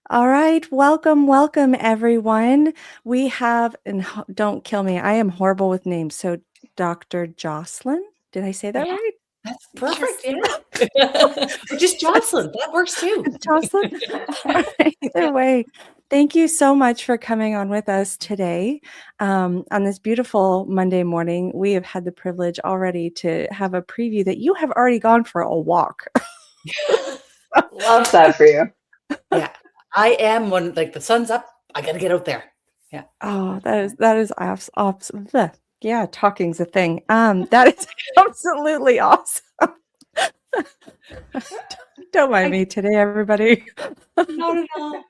All right, welcome everyone. We have, and don't kill me, I am horrible with names. So Dr. Jocelyn, did I say that Yeah, right? that's Yes. perfect, yeah. Or just Jocelyn, that works too. Jocelyn. All right, either way, thank you so much for coming on with us today. On this beautiful Monday morning, we have had the privilege already to have a preview that you have already gone for a walk. Love that for you. Yeah, I am when like the sun's up, I gotta get out there. Yeah. Oh, that is yeah, talking's a thing. That is absolutely awesome. Don't mind me today, everybody. Not at all.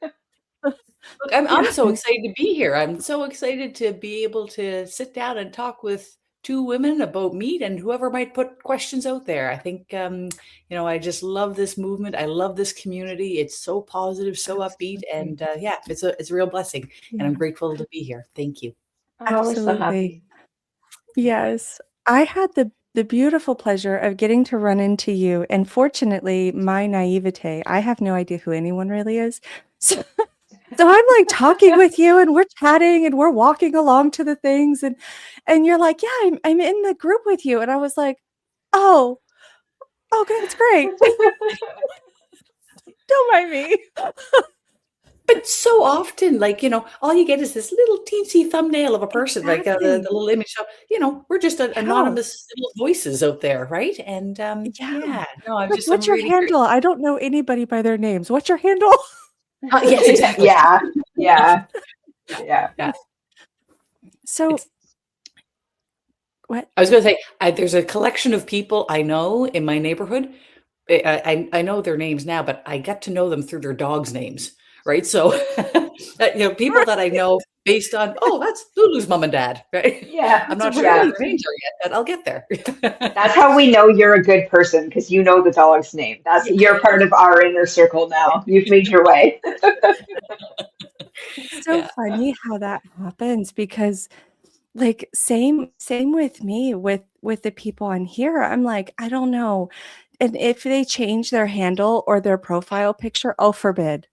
Look, I'm so excited to be here. I'm so excited to be able to sit down and talk with two women about meat and whoever might put questions out there. I think I just love this movement. I love this community. It's so positive, so upbeat, and yeah, it's a real blessing. And I'm grateful to be here. Thank you. Oh, we're so happy. Yes. I had the beautiful pleasure of getting to run into you, and fortunately, my naivete, I have no idea who anyone really is. So I'm like talking with you and we're chatting and we're walking along to the things and you're like, "Yeah, I'm in the group with you." And I was like, "Oh, okay, that's great." Don't mind me. But so often, all you get is this little teensy thumbnail of a person, like the Exactly. little image. So, we're just Yeah. anonymous little voices out there, right? And Yeah. yeah, no, Like, I'm what's your really handle? I don't know anybody by their names. What's your handle? yes, exactly. Yeah, yeah, yeah. Yeah. So what? I was going to say, there's a collection of people I know in my neighborhood. I know their names now, but I get to know them through their dogs' names, right? So, people that I know based on, oh, that's Lulu's mom and dad, right? Yeah, I'm That's not sure what right. their names are yet, but I'll get there. that's how we know you're a good person because you know the dog's name. You're part of our inner circle now. You've made your way. It's so Yeah. funny how that happens because like same with me with the people on here. I'm like, I don't know. And if they change their handle or their profile picture, oh forbid.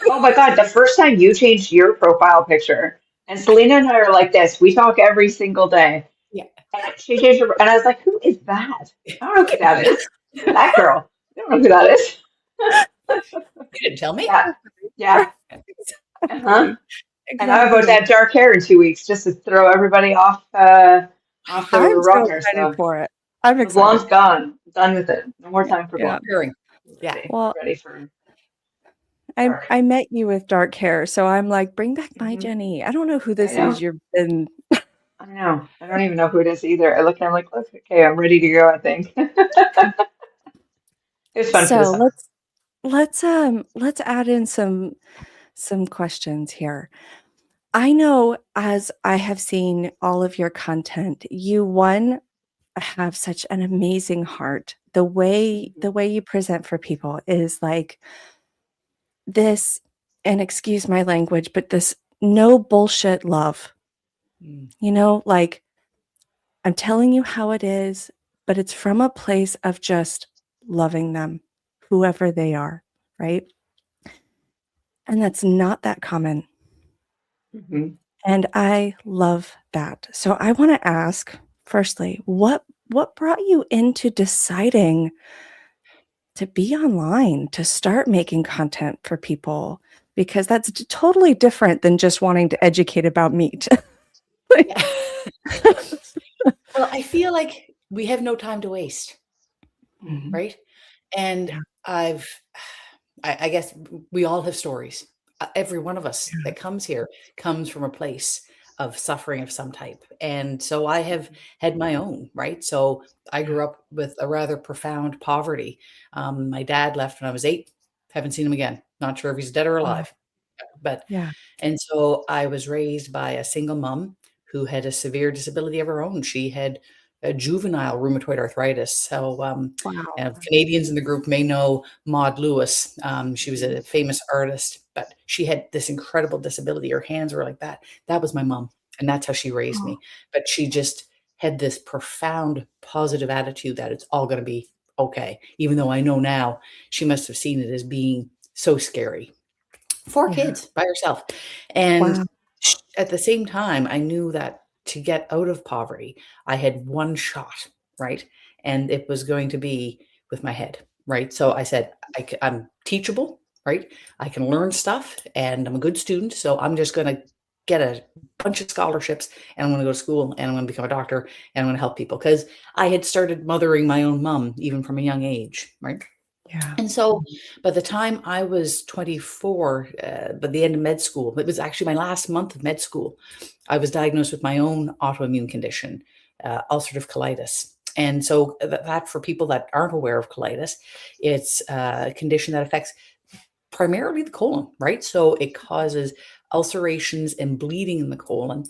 Oh my God, the first time you changed your profile picture, and Selena and I are like this. We talk every single day. Yeah. And she changed her, and I was like, who is that? I don't know who that is. That girl. I don't know who that is. You didn't tell me. Yeah, yeah. Uh-huh. Exactly. And I'm about Exactly. that dark hair in 2 weeks just to throw everybody off the I'm so rocker. excited So for it. I'm the excited. blonde's gone. I'm done with it. No more Yeah. time for Yeah. blonde. Hearing. Yeah. Well, Ready for I dark. I met you with dark hair, so I'm like, bring back my Hmm. Jenny. I don't know who I this is. know. You've been I know. I don't even know who it is either. I look and I'm like, okay, I'm ready to go, I think. It was fun for the so summer. let's add in some questions here. I know as I have seen all of your content, you one have such an amazing heart. The way you present for people is like this, and excuse my language, but this no bullshit love. Mm. Like I'm telling you how it is, but it's from a place of just loving them, whoever they are, right? And that's not that common. Hmm. And I love that. So I want to ask, firstly, what brought you into deciding to be online, to start making content for people? Because that's totally different than just wanting to educate about meat. Like, Yeah. Well, I feel like we have no time to waste, Mhm. right? And Yeah, I've, I guess we all have stories. Every one of us yeah. that comes here comes from a place of suffering of some type. And so I have had my own, right? So I Yeah. grew up with a rather profound poverty. My dad left when I was 8. Haven't seen him again. Not sure if he's dead or Oh, alive. But yeah. and so I was raised by a single mom who had a severe disability of her own. She had a juvenile rheumatoid arthritis. So Wow. Canadians in the group may know Maud Lewis. She was a famous artist, but she had this incredible disability. Her hands were like that. That was my mom, and that's how she raised Oh, me. But she just had this profound positive attitude that it's all going to be okay, even though I know now she must have seen it as being so scary. 4 Yeah. kids by herself. And Wow. at the same time, I knew that to get out of poverty, I had one shot, right? And it was going to be with my head, right? So I said, I'm teachable, right? I can learn stuff and I'm a good student. So I'm just going to get a bunch of scholarships and I'm going to go to school and I'm going to become a doctor and I'm going to help people because I had started mothering my own mom even from a young age, right? Yeah. And so by the time I was 24, by the end of med school, it was actually my last month of med school, I was diagnosed with my own autoimmune condition, ulcerative colitis. And so that for people that aren't aware of colitis, it's a condition that affects primarily the colon, right? So it causes ulcerations and bleeding in the colon.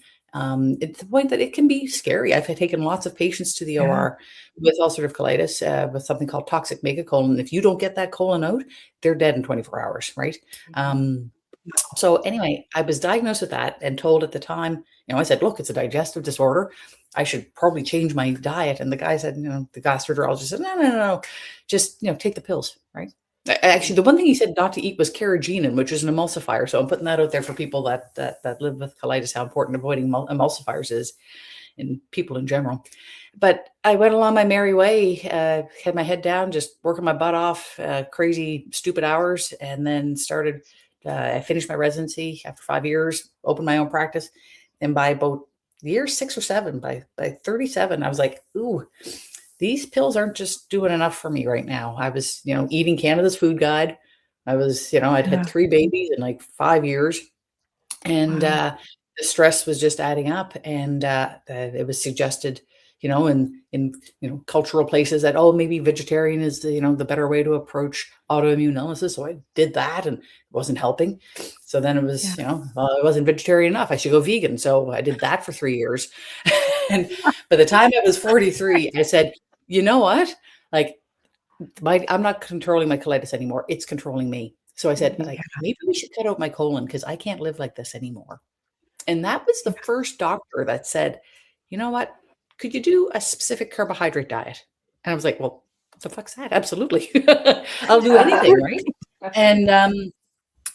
It's the point that it can be scary. I've taken lots of patients to the Yeah. OR with ulcerative colitis with something called toxic megacolon. If you don't get that colon out, they're dead in 24 hours, right? So anyway, I was diagnosed with that and told at the time, I said, look, it's a digestive disorder. I should probably change my diet. And the guy said, the gastroenterologist said, no, just, take the pills, right? Actually, the one thing he said not to eat was carrageenan, which is an emulsifier. So I'm putting that out there for people that live with colitis, how important avoiding emulsifiers is in people in general. But I went along my merry way, had my head down, just working my butt off, crazy, stupid hours, and then started. I finished my residency after 5 years, opened my own practice, and by about year 6 or 7, by 37, I was like, ooh, these pills aren't just doing enough for me right now. I was, eating Canada's food guide. I was, I'd had Yeah. 3 babies in like 5 years. And Wow. the stress was just adding up. And it was suggested, in cultural places that, oh, maybe vegetarian is the better way to approach autoimmune illnesses. So I did that and it wasn't helping. So then it was, Yeah. well, I wasn't vegetarian enough. I should go vegan. So I did that for 3 years. And by the time I was 43, I said, you know what? Like I'm not controlling my colitis anymore. It's controlling me. So I said, Yeah. like, maybe we should cut out my colon because I can't live like this anymore. And that was the first doctor that said, you know what? Could you do a specific carbohydrate diet? And I was like, well, what the fuck's that? Absolutely. I'll do anything, right? And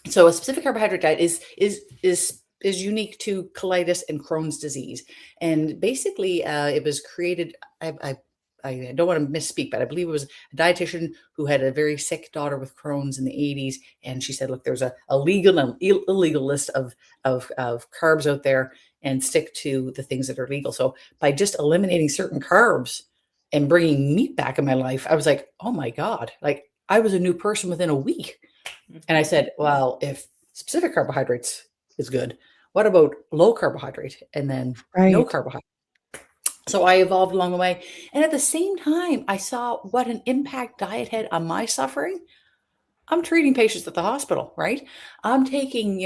so a specific carbohydrate diet is unique to colitis and Crohn's disease. And basically, it was created. I don't want to misspeak, but I believe it was a dietitian who had a very sick daughter with Crohn's in the 80s, and she said, "Look, there's a legal and illegal list of carbs out there, and stick to the things that are legal." So by just eliminating certain carbs and bringing meat back in my life, I was like, "Oh my God!" Like I was a new person within a week. And I said, well, if specific carbohydrates is good, what about low carbohydrate and then no Right. carbohydrate? So I evolved along the way. And at the same time, I saw what an impact diet had on my suffering. I'm treating patients at the hospital, right? I'm taking,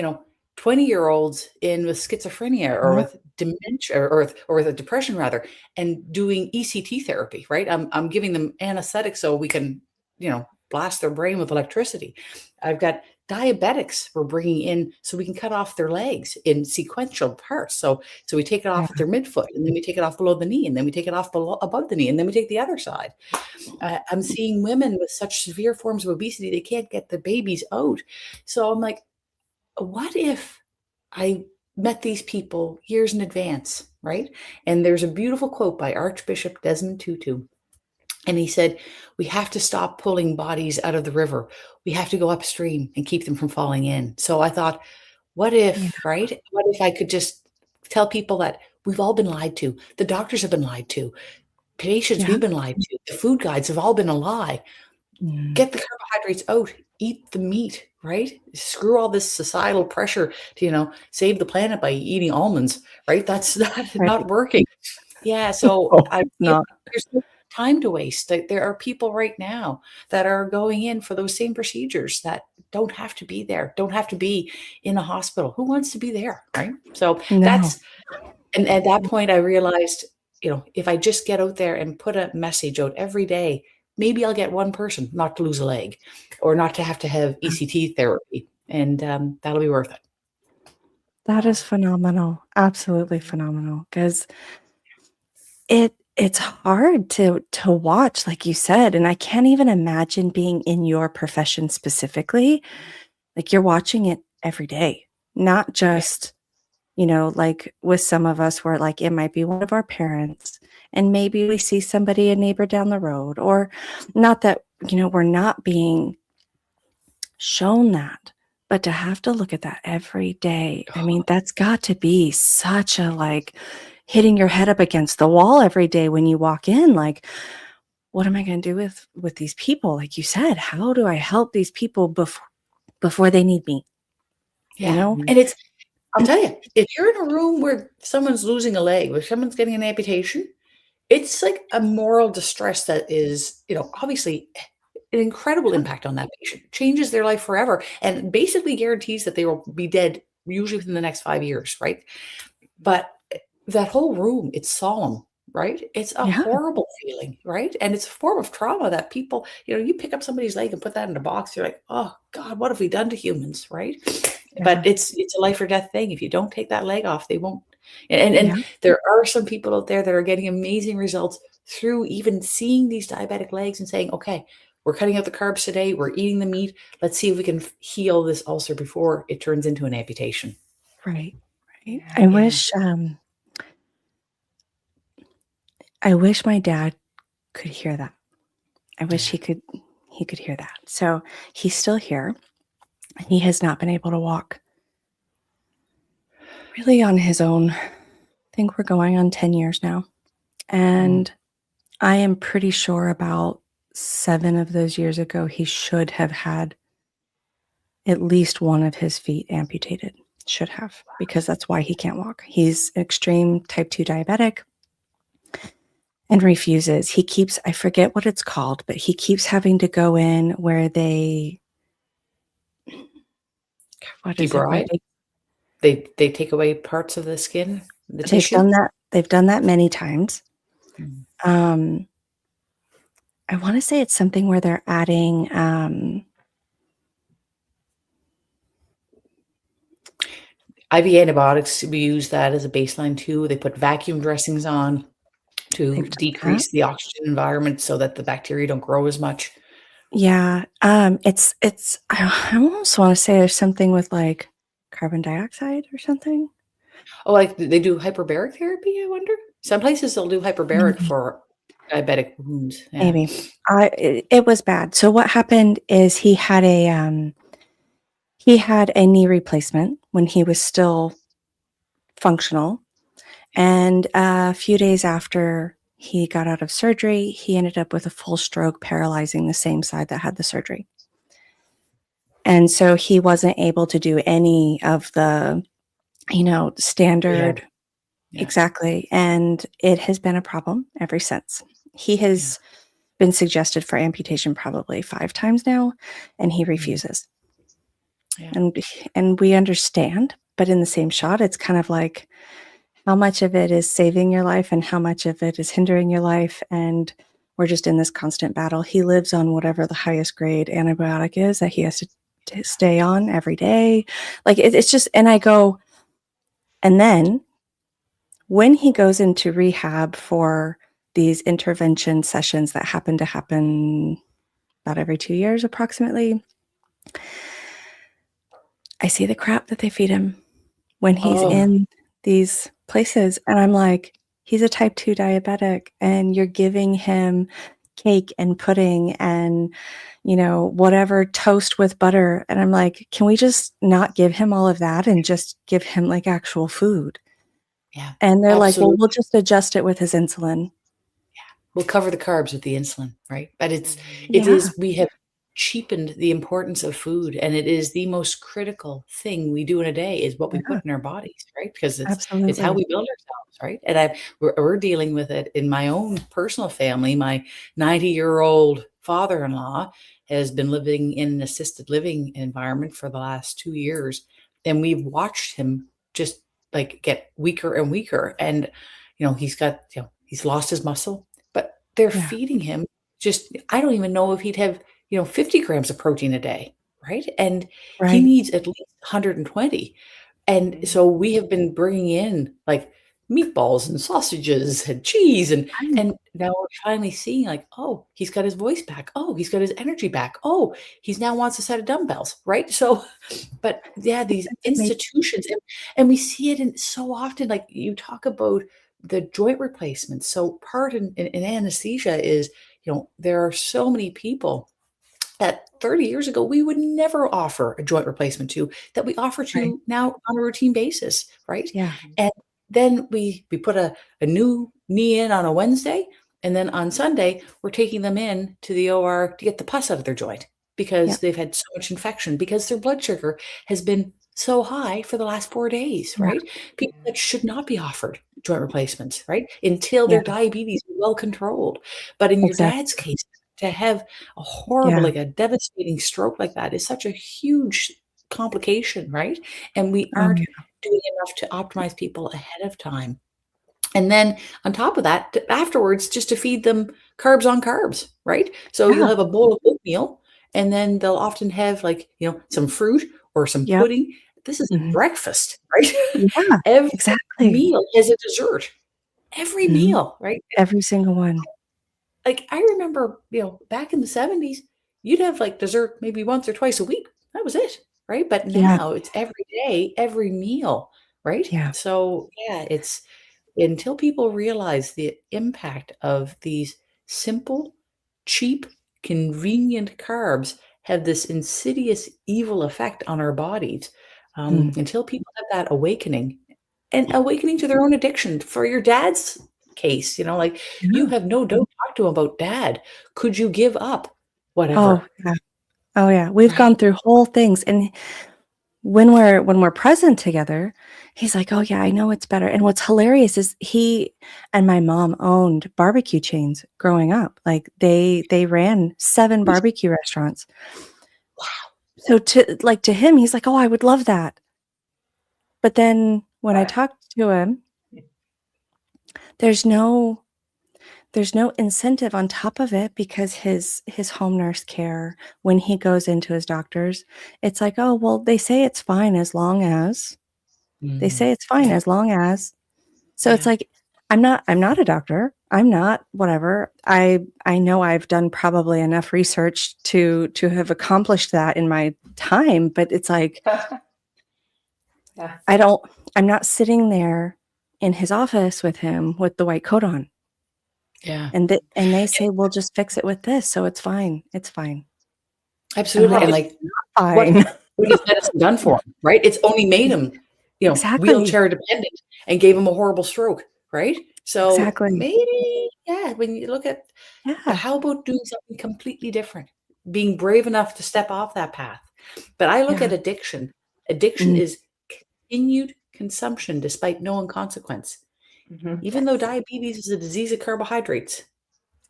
20-year-olds in with schizophrenia or Yeah. with dementia or with a depression rather, and doing ECT therapy, right? I'm giving them anesthetics so we can, blast their brain with electricity. I've got diabetics we're bringing in so we can cut off their legs in sequential parts. So we take it Yeah. off at their midfoot and then we take it off below the knee and then we take it off above the knee and then we take the other side. I'm seeing women with such severe forms of obesity, they can't get the babies out. So I'm like, what if I met these people years in advance, right? And there's a beautiful quote by Archbishop Desmond Tutu. And he said, we have to stop pulling bodies out of the river. We have to go upstream and keep them from falling in. So I thought, what Yeah. if, right? What if I could just tell people that we've all been lied to? The doctors have been lied to. Patients, Yeah. we've been lied to. The food guides have all been a lie. Mm. Get the carbohydrates out, eat the meat, right? Screw all this societal pressure to, save the planet by eating almonds, right? That's not Right. working. Yeah, so No, I it's feel not. there's no time to waste. Like there are people right now that are going in for those same procedures that don't have to be there, don't have to be in a hospital. Who wants to be there, right? So No. that's and at that point I realized, if I just get out there and put a message out every day, maybe I'll get one person not to lose a leg or not to have ECT therapy, and that'll be worth it. That is phenomenal. Absolutely phenomenal. Because it it's hard to watch, like you said, and I can't even imagine being in your profession specifically. Like, you're watching it every day, not Yeah. just, like with some of us where, like, it might be one of our parents, and maybe we see somebody, a neighbor down the road, or not that, we're not being shown that, but to have to look at that every day, I mean, that's got to be such a, like, hitting your head up against the wall every day when you walk in, like, what am I going to do with these people? Like you said, how do I help these people before they need me? You Yeah. know? And I'll tell you, if you're in a room where someone's losing a leg, where someone's getting an amputation, it's like a moral distress that is, obviously an incredible impact on that patient, changes their life forever, and basically guarantees that they will be dead usually within the next 5 years, right? But that whole room, it's solemn, right? It's a Yeah, horrible feeling, right? And it's a form of trauma that people, you pick up somebody's leg and put that in a box, you're like, oh God, what have we done to humans, right? But yeah, it's a life or death thing. If you don't take that leg off, they won't. And yeah, there are some people out there that are getting amazing results through even seeing these diabetic legs and saying, okay, we're cutting out the carbs today, we're eating the meat. Let's see if we can heal this ulcer before it turns into an amputation. right, right. Yeah, yeah, I wish my dad could hear that. I wish yeah. he could hear that. So he's still here. He has not been able to walk really on his own. I think we're going on 10 years now. Mm. And I am pretty sure about 7 of those years ago, he should have had at least one of his feet amputated. Should have, because that's why he can't walk. He's extreme type 2 diabetic and refuses. He keeps, I forget what it's called, but he keeps having to go in where what is it? Where Debride. They take away parts of the skin, the they've tissue. done that. They've done that many times. Mm. Um, I want to say it's something where they're adding, IV antibiotics, we use that as a baseline too. They put vacuum dressings on to they've done that. decrease the oxygen environment so that the bacteria don't grow as much. Yeah, it's I almost wanna say there's something with, like, carbon dioxide or something? Oh, like they do hyperbaric therapy, I wonder? Some places they'll do hyperbaric Maybe, for diabetic wounds. Yeah. maybe. It was bad. So what happened is he had a knee replacement when he was still functional, and a few days after he got out of surgery, he ended up with a full stroke, paralyzing the same side that had the surgery. And so he wasn't able to do any of the, Rehab. standard. Yeah. Exactly, and it has been a problem ever since. He Yeah. has been suggested for amputation probably 5 times now, and he Mm. refuses. Yeah. And we understand, but in the same shot, it's kind of like, how much of it is saving your life and how much of it is hindering your life, and we're just in this constant battle. He lives on whatever the highest grade antibiotic is that he has to stay on every day. Like, it's just, and I go, and then when he goes into rehab for these intervention sessions that happen about every 2 years approximately, I see the crap that they feed him when he's Oh, in these places, and I'm like, "He's a type 2 diabetic, and you're giving him cake and pudding and, whatever, toast with butter," and I'm like, "Can we just not give him all of that and just give him, like, actual food?" yeah. And they're like, "Well, Absolutely. we'll just adjust it with his insulin." We'll cover the carbs with the insulin, right? But it Yeah, is we have cheapened the importance of food, and it is the most critical thing we do in a day is what we yeah, put in our bodies, right? Because it's how absolutely. we build ourselves, right? And we're dealing with it in my own personal family. My 90-year-old father-in-law has been living in an assisted living environment for the last 2 years, and we've watched him just like get weaker and weaker. And he's lost his muscle, but they're Yeah, feeding him just I don't even know if he'd have, 50 grams of protein a day, right? And he right. needs at least 120. And so we have been bringing in like meatballs and sausages and cheese. And Right. now we're finally seeing like, oh, he's got his voice back. Oh, he's got his energy back. Oh, he's now wants a set of dumbbells, right? So, but yeah, these It's amazing. institutions, and we see it in so often, like you talk about the joint replacements. So part in anesthesia is, there are so many people that 30 years ago we would never offer a joint replacement to, that we offer Right. to now on a routine basis, right? Yeah. And then we put a new knee in on a Wednesday, and then on Sunday we're taking them in to the OR to get the pus out of their joint Yeah. because they've had so much infection, because their blood sugar has been so high for the last 4 days, Yeah. right? People that should not be offered joint replacements, right? Until Yeah. their diabetes is well controlled. But in your dad's Exactly. case, to have a horrible, Yeah. like a devastating stroke like that is such a huge complication, right? And we Oh, aren't yeah. doing enough to optimize people ahead of time. And then on top of that, afterwards, just to feed them carbs on carbs, right? So you'll Yeah. have a bowl of oatmeal, and then they'll often have like, some fruit or some Yep. pudding. This is a Mhm. breakfast, right? Yeah. Every Exactly. meal has a dessert. Every Mhm. meal, right? Every single one. Like, I remember, back in the 70s, you'd have, like, dessert maybe once or twice a week. That was it, right? But Yeah. now it's every day, every meal, right? Yeah. So, yeah, it's until people realize the impact of these simple, cheap, convenient carbs have this insidious evil effect on our bodies, Mm. until people have that awakening and awakening to their own addiction. For your dad's case, like you Yeah. have no doubt talked to him about, "Dad, could you give up Oh, whatever?" yeah. Oh, yeah. We've Right? gone through whole things, and when we're present together, he's like, "Oh, yeah, I know it's better." And what's hilarious is he and my mom owned barbecue chains growing up. Like, they ran 7 barbecue restaurants. So to him, he's like, "Oh, I would love that." But then when I But talked to him, there's no there's no incentive on top of it because his home nurse care, when he goes into his doctors, it's like, "Oh, well, they say it's fine as long as." They Mm, say it's fine yeah, as long as. So it's yeah. like, I'm not a doctor. I'm not whatever. I know I've done probably enough research to have accomplished that in my time, but it's like, yeah. I don't I'm not sitting there in his office with him with the white coat on. Yeah. And they say, "We'll just fix it with this, so it's fine. It's fine." I'm Absolutely, like, and, "It's like, not what fine." what has medicine done for him, right? It's only made him, Exactly. wheelchair dependent and gave him a horrible stroke, right? So, Exactly. maybe, yeah, when you look at but Yeah. how about doing something completely different? Being brave enough to step off that path. But I look Yeah. at addiction. Addiction Mm. is continued consumption despite no consequence. Mhm. Even though diabetes is a disease of carbohydrates,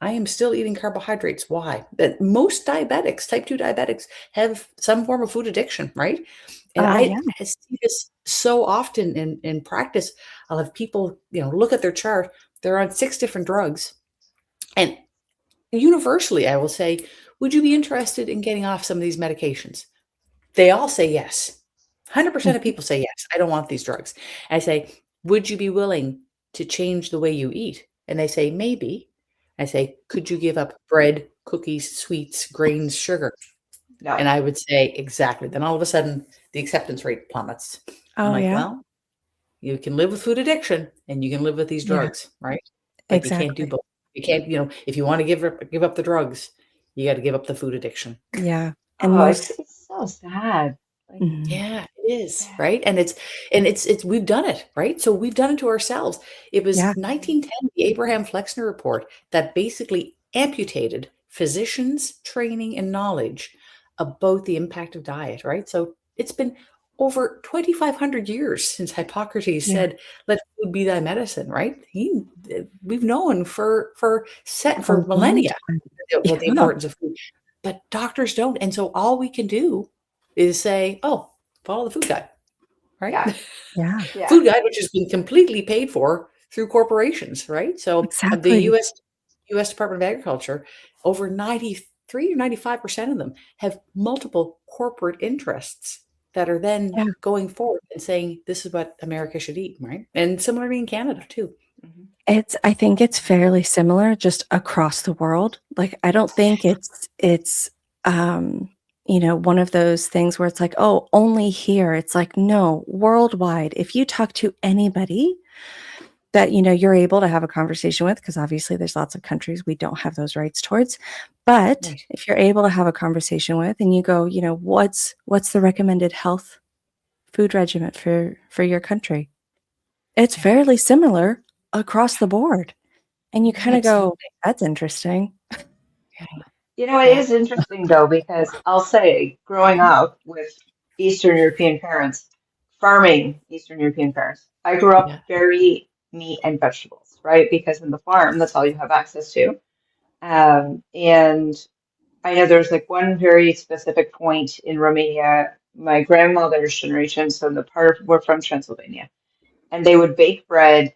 I am still eating carbohydrates. Why? That most diabetics, type 2 diabetics, have some form of food addiction, right? And Yeah. I see this so often in practice. I'll have people, look at their chart. They're on 6 different drugs. And universally, I will say, would you be interested in getting off some of these medications? They all say yes. 100% of Mhm. people say yes. I don't want these drugs. I say, would you be willing to change the way you eat? And they say, maybe. I say, could you give up bread, cookies, sweets, grains, sugar? No. And I would say, exactly. Then all of a sudden, the acceptance rate plummets. I'm Oh, like, yeah? well, you can live with food addiction and you can live with these Yeah. drugs, right? But you can't do Exactly. both. You can't, if you want to give up the drugs, you got to give up the food addiction. Yeah. And Oh, most it's so sad. Like, Mhm. Yeah, it is, yeah. right? And it's we've done it, right? So we've done it to ourselves. It was Yeah. 1910, the Abraham Flexner report that basically amputated physicians' training and knowledge about the impact of diet, right? So it's been over 2,500 years since Hippocrates Yeah. said, "Let food be thy medicine," right? We've known A for long millennia time. about the Yeah. importance of food, but doctors don't. And so all we can do is say, "Oh, follow the food guide," right? Yeah. Yeah. Yeah. Food guide, which has been completely paid for through corporations, right? So of the Exactly. US Department of Agriculture, over 93 or 95% of them have multiple corporate interests. that are then Yeah. going forward and saying, this is what America should eat, right? And similarly in Canada too. I think it's fairly similar just across the world. Like, I don't think it's, one of those things where it's like, "Oh, only here." It's like, no, worldwide. If you talk to anybody that, you're able to have a conversation with, because obviously there's lots of countries we don't have those rights towards. But Right. if you're able to have a conversation with and you go, what's the recommended health food regimen for your country? It's fairly similar across the board. And you kind of go, Absolutely. that's interesting. It Yeah. is interesting though, because I'll say, growing up with Eastern European parents, farming Eastern European parents, I grew up Yeah. very meat and vegetables, right? Because in the farm, that's all you have access to. And I know there's like one very specific point in Romania, my grandmother's generation, so the part we're from Transylvania, and they would bake bread,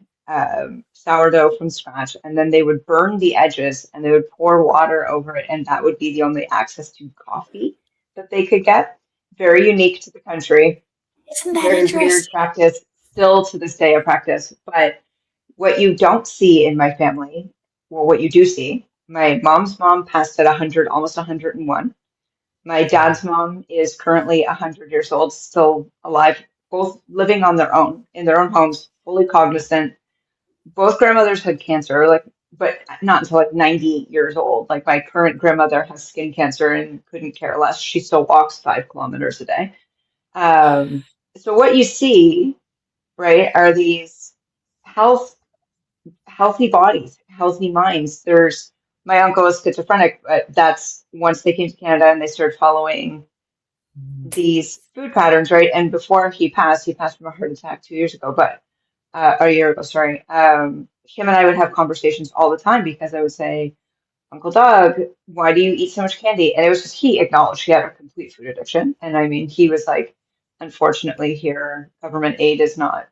sourdough from scratch, and then they would burn the edges and they would pour water over it, and that would be the only access to coffee that they could get. Very unique to the country, Isn't that very weird interesting? practice, still to this day a practice. But what you don't see in my family, well, what you do see, my mom's mom passed at 100, almost 101. My dad's mom is currently 100 years old, still alive, both living on their own, in their own homes, fully cognizant. Both grandmothers had cancer, but not until like 90 years old. Like my current grandmother has skin cancer and couldn't care less. She still walks 5 kilometers a day. Um, so what you see, right, are these health, healthy bodies, healthy minds. There's my uncle is schizophrenic, but that's once they came to Canada and they started following these food patterns, right? And before he passed from a heart attack 2 years ago, but or a year ago, sorry. Him and I would have conversations all the time because I would say, Uncle Doug, why do you eat so much candy? And it was just he acknowledged he had a complete food addiction. And I mean, he was like, unfortunately, here, government aid is not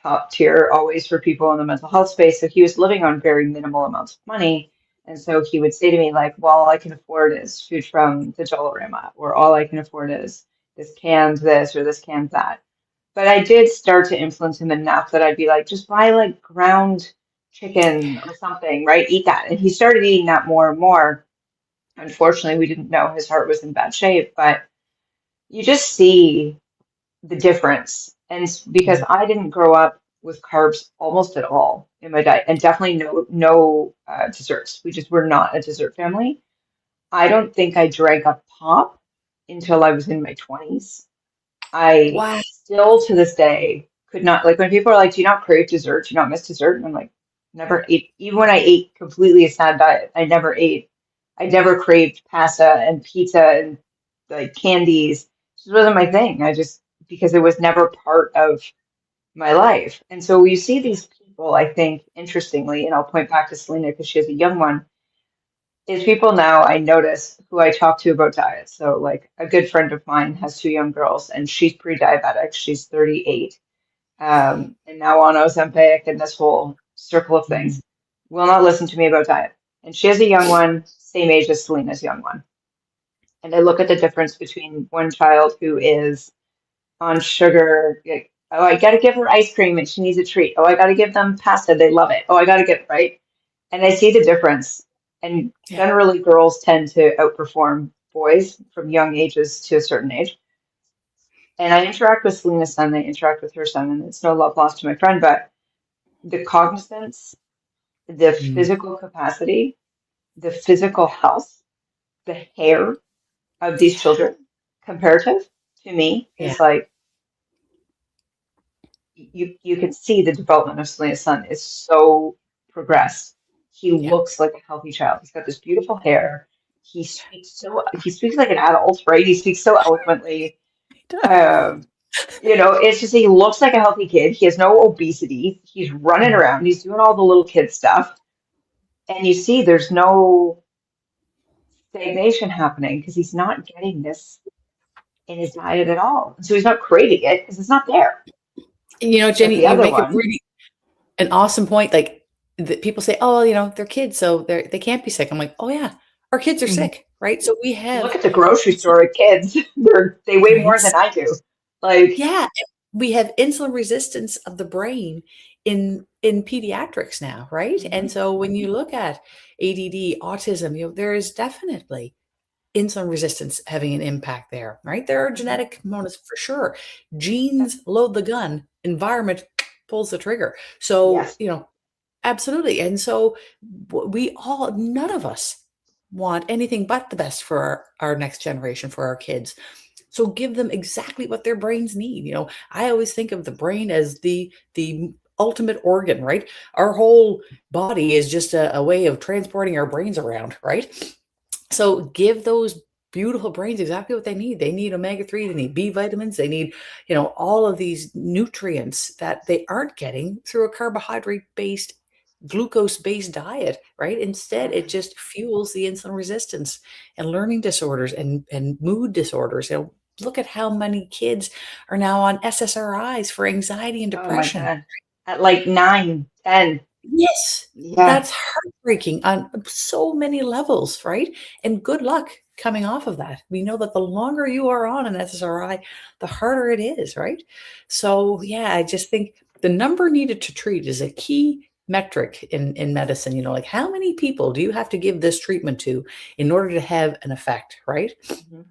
top tier always for people in the mental health space. So he was living on very minimal amounts of money. And so he would say to me, like, well, all I can afford is food from the Dollarama, or all I can afford is this canned this or this canned that. But I did start to influence him enough that I'd be like, just buy like ground chicken or something, right? Eat that. And he started eating that more and more. Unfortunately, we didn't know his heart was in bad shape, but you just see the difference. And because I didn't grow up with carbs almost at all in my diet, and definitely no desserts. We just were not a dessert family. I don't think I drank a pop until I was in my 20s. I Wow. still to this day could not, like when people are like, do you not crave dessert? Do you not miss dessert? And I'm like, never ate, even when I ate completely a sad diet, I never craved pasta and pizza and like candies. It just wasn't my thing. Because it was never part of my life. And so you see these people, I think, interestingly, and I'll point back to Selena because she has a young one, is people now I notice who I talk to about diet. So, like, a good friend of mine has 2 young girls and she's pre-diabetic. She's 38, and now on Ozempic and this whole circle of things. Will not listen to me about diet. And she has a young one, same age as Selena's young one. And I look at the difference between one child who is on sugar. Like, oh, I got to give her ice cream and she needs a treat. Oh, I got to give them pasta. They love it. Oh, I got to get right. And I see the difference. And Yeah. generally, girls tend to outperform boys from young ages to a certain age. And I interact with Selena's son, I interact with her son, and it's no love lost to my friend, but the cognizance, the Mm. physical capacity, the physical health, the hair of these children, comparative to me, Yeah. is like you can see the development of Selena's son is so progressed. He Yeah. looks like a healthy child. He's got this beautiful hair. He speaks like an adult, right? He speaks so eloquently. Um, it's just he looks like a healthy kid. He has no obesity. He's running around. He's doing all the little kid stuff. And you see there's no stagnation happening because he's not getting this in his diet at all. So he's not craving it because it's not there. But Jenny, the you other make a one, really an awesome point. Like, people say, "Oh, they're kids, so they can't be sick." I'm like, "Oh yeah, our kids are Mhm. sick. right? So we Look have, at the grocery store kids. They weigh right? more than I do. Like, Yeah, we have insulin resistance of the brain in pediatrics now, right? And mhm, so when you look at ADD, autism, there is definitely insulin resistance having an impact there, right? There are mhm. genetic components for sure. Yep. Genes load the gun, environment pulls the trigger. So, Yes. absolutely. And so we all, none of us want anything but the best for our next generation, for our kids. So give them exactly what their brains need. I always think of the brain as the ultimate organ, right? Our whole body is just a way of transporting our brains around, right? So give those beautiful brains exactly what they need. They need omega-3, they need B vitamins, they need, all of these nutrients that they aren't getting through a carbohydrate-based, glucose-based diet, right? Instead, it Mhm. just fuels the insulin resistance and learning disorders and mood disorders. Look at how many kids are now on SSRIs for anxiety and Oh my depression. God. At like 9, 10. Yes, Yeah. that's heartbreaking on so many levels, right? And good luck coming off of that. We know that the longer you are on an SSRI, the harder it is, right? So, yeah, I just think the number needed to treat is a key metric in medicine. Like how many people do you have to give this treatment to in order to have an effect, right? Mhm.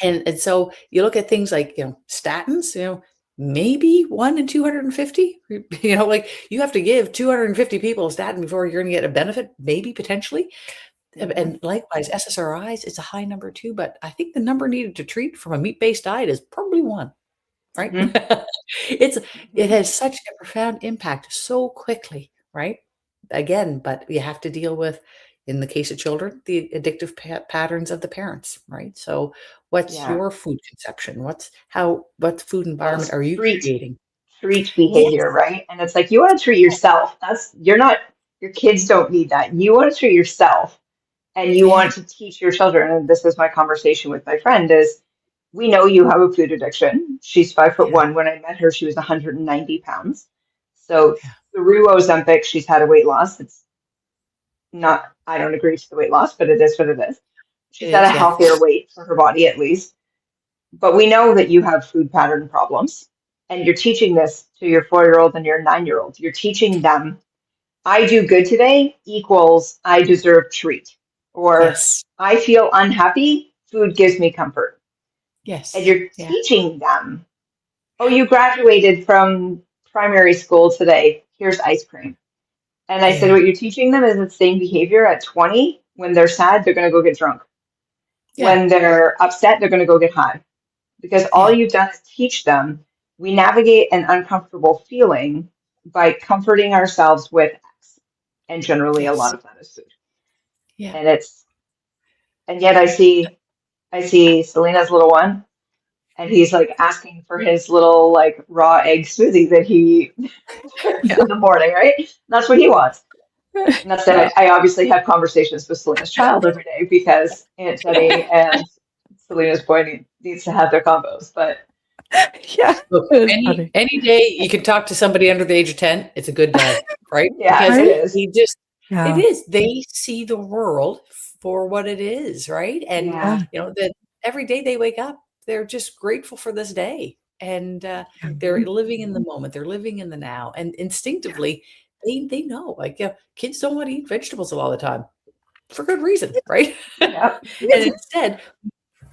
And so you look at things like, statins, maybe 1 in 250, like you have to give 250 people a statin before you're going to get a benefit, maybe potentially. Mhm. And likewise, SSRIs, it's a high number too, but I think the number needed to treat from a meat-based diet is probably 1, right? Mhm. It's it Mhm. has such a profound impact so quickly, right? Again, but you have to deal with, in the case of children, the addictive patterns of the parents, right? So, what's Yeah. your food conception? What food Well, environment it's are you creating? treat Yes, behavior, right? And it's like you want to treat yourself. You're not, your kids don't need that. You want to treat yourself and you yeah, want to teach your children. And this is my conversation with my friend is we know you have a food addiction. She's 5'1". When I met her, she was 190 pounds. So yeah, through Ozempic, she's had a weight loss. It's not, I don't agree to the weight loss, but it is what it is. it She's at a is, yeah, healthier weight for her body at least. But we know that you have food pattern problems. And you're teaching this to your 4-year-old and your 9-year-old. You're teaching them, I do good today equals I deserve treat. Or yes, I feel unhappy, food gives me comfort. And yes, you're yeah, teaching them, oh, you graduated from primary school today. Here's ice cream. And I said, yeah, what you're teaching them is the same behavior at 20. When they're sad, they're going to go get drunk. yeah, When they're upset, they're going to go get high. Because all yeah, you've done is teach them we navigate an uncomfortable feeling by comforting ourselves with X. And generally, a lot yes, of that is food. yeah, And and yet I see Selena's little one, and he's like asking for his little like raw egg smoothie that he drinks yeah, in the morning, right? That's what he wants. And that's yeah, that I obviously have conversations with Selena's child every day because Aunt Jenny and Selena's boy needs to have their combos. But Yeah, Look, it is any funny. any day you can talk to somebody under the age of 10, it's a good day, right? yeah, Because it Right? is. it Yeah, is. They see the world for what it is, right? And yeah, Yeah. that every day they wake up, they're just grateful for this day. And they're Mhm. living in the moment, they're living in the now. And yeah, instinctively, they know, like, kids don't want to eat vegetables a lot of the time for good reason, right? Yep. And instead,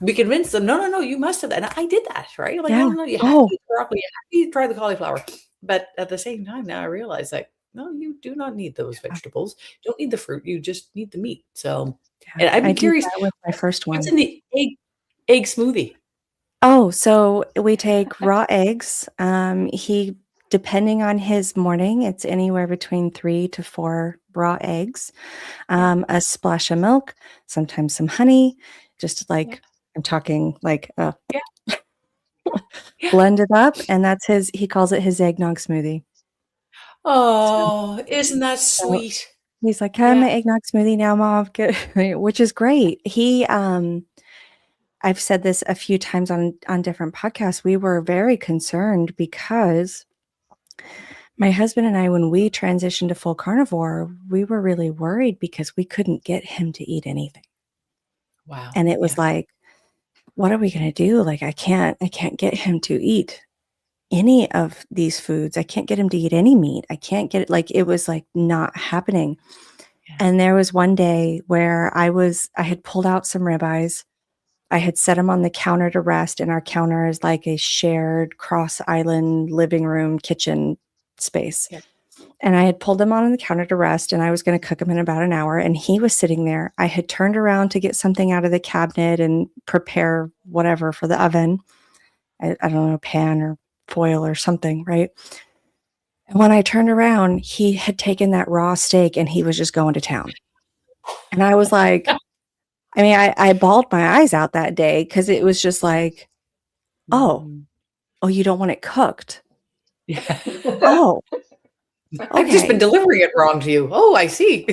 we convinced them, "No, no, no, you must have," and I did that, right? I'm like, yeah. "No, no, no, you have to Oh, eat broccoli, you have to try the cauliflower." But at the same time, now I realize that, no, you do not need those yeah, vegetables. You don't need the fruit, you just need the meat. So, yeah. and I'd I be did curious, that with my first what's one. in the egg smoothie? Oh, so we take raw eggs. He, depending on his morning, it's anywhere between 3 to 4 raw eggs, Yeah. a splash of milk, sometimes some honey, just Yeah, like I'm talking like yeah, yeah. blend it up, and that's he calls it his eggnog smoothie. So, Oh, isn't that so sweet? he's like, "Can I have Yeah, my eggnog smoothie now, mom?" Which is great. I've said this a few times on different podcasts. We were very concerned because my husband and I, when we transitioned to full carnivore, we were really worried because we couldn't get him to eat anything. Wow. And it was Yeah. like, what are we going to do? Like, I can't get him to eat any of these foods. I can't get him to eat any meat. I can't get it. Like, it was like not happening. Yeah. And there was one day where I had pulled out some ribeyes. I had set them on the counter to rest, and our counter is like a shared cross island living room kitchen space. Yeah. And I had pulled them on the counter to rest, and I was going to cook them in about an hour. And he was sitting there. I had turned around to get something out of the cabinet and prepare whatever for the oven. I don't know, pan or foil or something, right? And when I turned around, he had taken that raw steak and he was just going to town. And I was like, I mean, I bawled my eyes out that day because it was just like, oh, you don't want it cooked. Yeah. Oh, I've just been delivering it wrong to you. Oh, I see.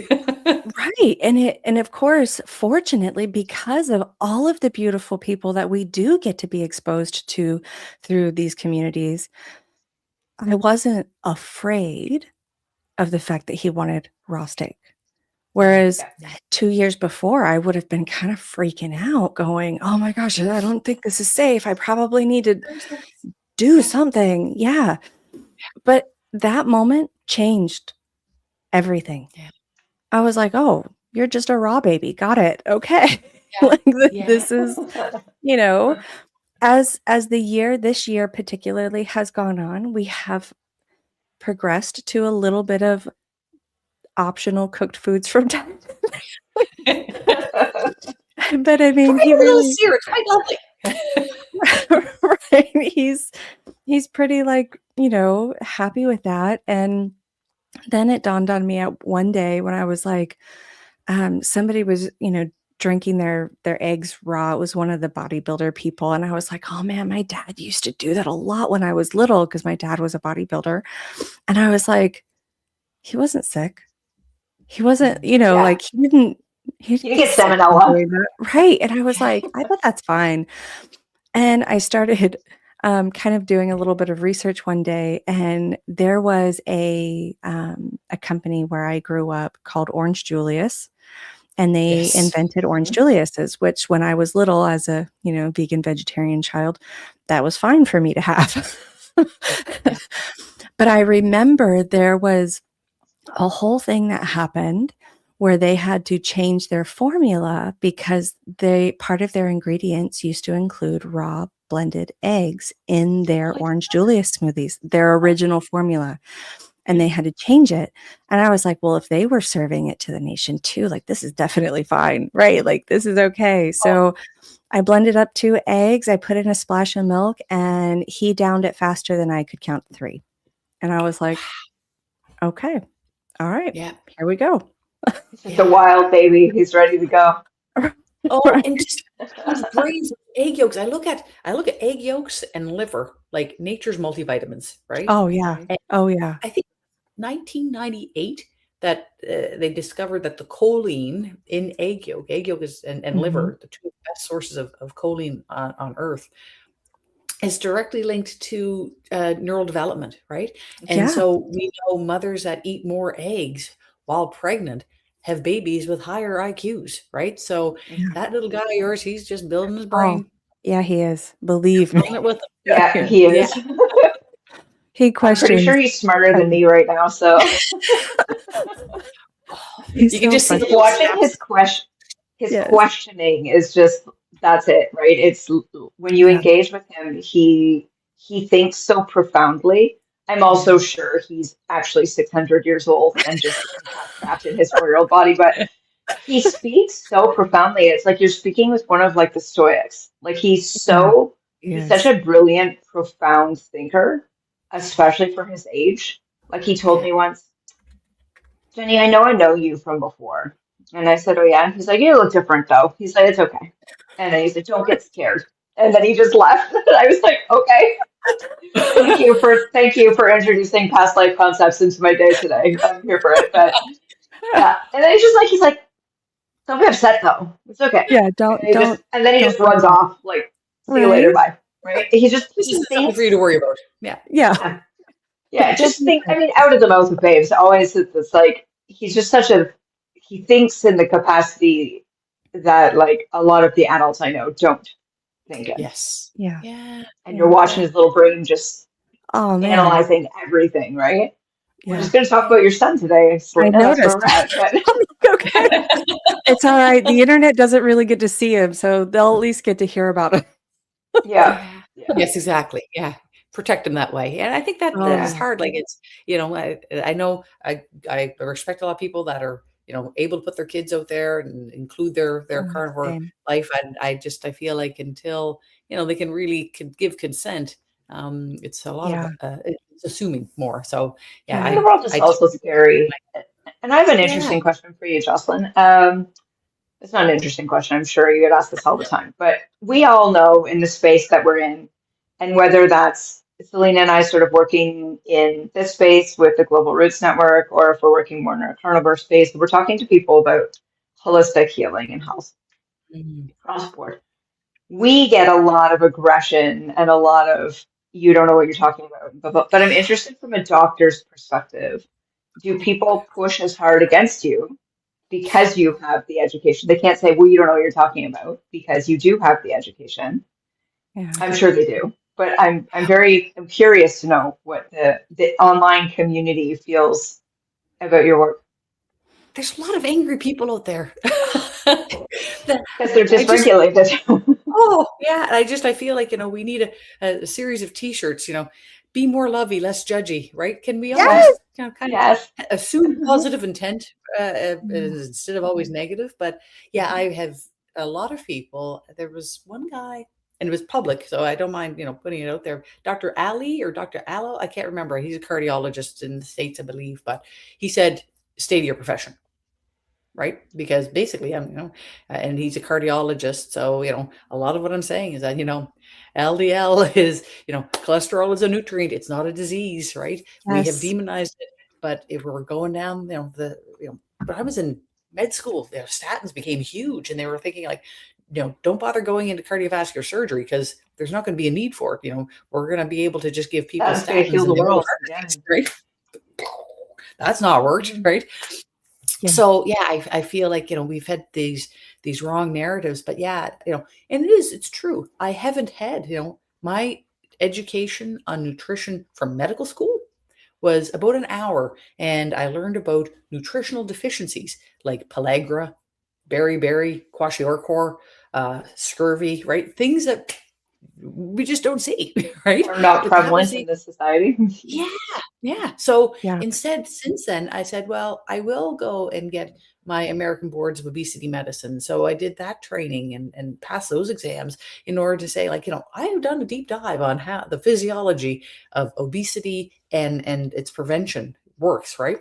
Right. And of course, fortunately, because of all of the beautiful people that we do get to be exposed to through these communities, I wasn't afraid of the fact that he wanted raw steak. Whereas 2 years before, I would have been kind of freaking out, going, oh my gosh, I don't think this is safe. I probably need to do something. Yeah. But that moment changed everything. Yeah. I was like, oh, you're just a raw baby. Got it. Okay. Yeah. Like this is, as this year particularly has gone on, we have progressed to a little bit of optional cooked foods from time. But I mean, he really it's quite lovely. right. He's pretty like, happy with that. And then it dawned on me at one day when I was like, somebody was, drinking their eggs raw. It was one of the bodybuilder people. And I was like, oh man, my dad used to do that a lot when I was little because my dad was a bodybuilder. And I was like, he wasn't sick. He wasn't, like he didn't get salmonella. Right. And I was like, I bet that's fine. And I started kind of doing a little bit of research one day, and there was a company where I grew up called Orange Julius, and they invented Orange Julius's, which when I was little, as a vegan vegetarian child, that was fine for me to have. But I remember there was a whole thing that happened where they had to change their formula because part of their ingredients used to include raw blended eggs in their Orange Julius smoothies, their original formula. And they had to change it. And I was like, well, if they were serving it to the nation too, like this is definitely fine, right? Like this is okay. So I blended up 2 eggs. I put in a splash of milk, and he downed it faster than I could count 3. And I was like, okay, all right, here we go. He's a wild baby. He's ready to go. Oh, and just his brains, egg yolks. I look at egg yolks and liver, like nature's multivitamins, right? Oh yeah. I think 1998 that they discovered that the choline in egg yolk is and liver, the 2 best sources of choline on Earth, is directly linked to neural development, right? And so we know mothers that eat more eggs while pregnant have babies with higher IQs, right? So that little guy of yours, he's just building his brain. Oh, yeah, he is. Believe me. Building it with him. Yeah, he is. Yeah. He questions. I'm pretty sure he's smarter than me right now. So you can just see watching his questioning is just, that's it, right? It's when you engage with him, he thinks so profoundly. I'm also sure he's actually 600 years old and just trapped in his 4-year-old body, but he speaks so profoundly. It's like you're speaking with one of like the Stoics. Like he's such a brilliant, profound thinker, especially for his age. Like he told me once, Jenny, I know you from before. And I said, oh yeah. He's like, you look different though. He said, it's okay. And then he said, don't get scared. And then he just left. And I was like, okay. Thank you for introducing past life concepts into my day today. I'm here for it. But yeah. And then he's like, don't be upset though. It's okay. Yeah, don't. And then he just runs off, like, see you later, bye. Right? He just something for you to worry about. Yeah. Yeah, just think, I mean, out of the mouth of babes, always it's like, he's just he thinks in the capacity that like a lot of the adults I know don't think in. Yes. Yeah. Yeah. And you're watching his little brain just Oh man. analyzing everything, right? We're Yeah. just going to talk about your son today, I Selena. That's where noticed. we're at. But Okay. It's all right. The internet doesn't really get to see him, so they'll at least get to hear about it. yeah, Yeah. yeah, Yes, exactly. Yeah. Protect them that way. And I think that that is Oh, hard. Like it's, I know I respect a lot of people that are, able to put their kids out there and include their oh, carnivore same. life. And I feel like until, they can really give consent, it's a lot of Yeah. it's assuming more. So yeah, and the Yeah. world is I also totally, scary. And I have an yeah. interesting question for you, Jocelyn. It's not an interesting question. I'm sure you get asked this all the time, but we all know in the space that we're in, and whether that's Selena and I sort of working in this space with the Global Roots Network, or if we're working more in a carnivore space, we're talking to people about holistic healing and health Mhm. across the board. We get a lot of aggression and a lot of you don't know what you're talking about. But I'm interested from a doctor's perspective. Do people push as hard against you because you have the education? They can't say, well, you don't know what you're talking about because you do have the education. Yeah. I'm sure they do. But I'm curious to know what the online community feels about your work. There's a lot of angry people out there. That Because they're I just dysregulated. Oh, yeah, I feel like, we need a series of T-shirts, be more lovey, less judgy, right? Can we all Yes, just, kind of yes. assume positive intent Mm. instead of always negative? But yeah, I have a lot of people. There was one guy, and it was public, so I don't mind, putting it out there. Dr. Ali or Dr. Allo, I can't remember. He's a cardiologist in the States, I believe, but he said, "Stay to your profession." Right? Because basically, and he's a cardiologist. So, a lot of what I'm saying is that, LDL is, cholesterol is a nutrient. It's not a disease, right? We have Yes. demonized it. But if we're going down, but I was in med school, statins became huge and they were thinking like, don't bother going into cardiovascular surgery because there's not going to be a need for it. We're going to be able to just give people That's going to statins heal and the they won't world. have Yeah. heart attacks, right? That's not worked, Mhm. right? Yeah. So yeah, I feel like, we've had these wrong narratives, but yeah, and it's true. I haven't had, my education on nutrition from medical school was about an hour, and I learned about nutritional deficiencies like pellagra, beriberi, kwashiorkor, scurvy, right? Things that we just don't see, right? Are not But that was prevalent in the this society. yeah, yeah. So Yeah. instead, since then, I said, well, I will go and get my American Boards of Obesity Medicine. So I did that training and passed those exams in order to say, like, I have done a deep dive on how the physiology of obesity and its prevention works, right?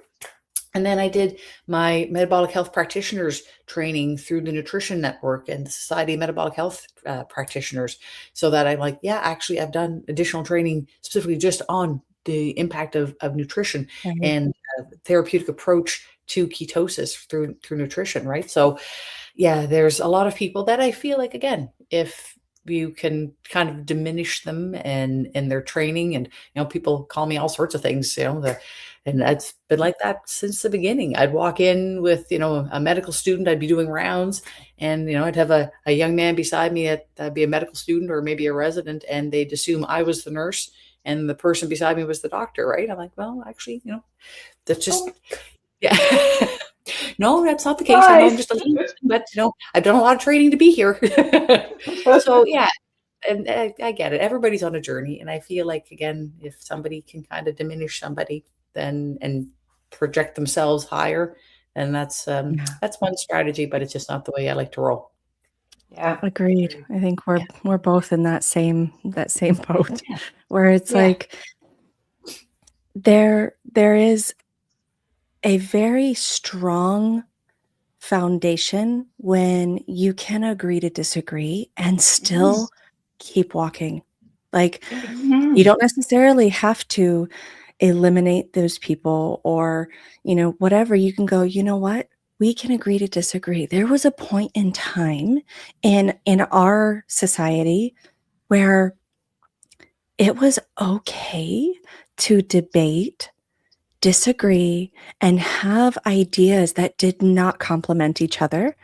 And then I did my metabolic health practitioners training through the Nutrition Network and the Society of Metabolic Health Practitioners. So that I'm like, yeah, actually, I've done additional training specifically just on the impact of nutrition Right. and therapeutic approach to ketosis through nutrition, right? So yeah, there's a lot of people that I feel like, again, if you can kind of diminish them and their training, and people call me all sorts of things, and that's been like that since the beginning. I'd walk in with a medical student, I'd be doing rounds, and I'd have a young man beside me that'd be a medical student or maybe a resident, and they'd assume I was the nurse and the person beside me was the doctor, right? I'm like, well, actually, that's just Oh, yeah. No, that's not the case. I know I'm surprise. just a little, but I've done a lot of training to be here. So yeah, and I get it. Everybody's on a journey, and I feel like, again, if somebody can kind of diminish somebody, then and project themselves higher, then Yeah. that's one strategy. But it's just not the way I like to roll. Yeah. Agreed. Agreed. I think Yeah, we're both in that same boat yeah, where it's yeah. like there is a very strong foundation when you can agree to disagree and still Yes. keep walking. Like, Yeah. you Mhm. don't necessarily have to eliminate those people or, whatever. You can go, you know what? We can agree to disagree. There was a point in time in our society where it was okay to debate, disagree, and have ideas that did not complement each other.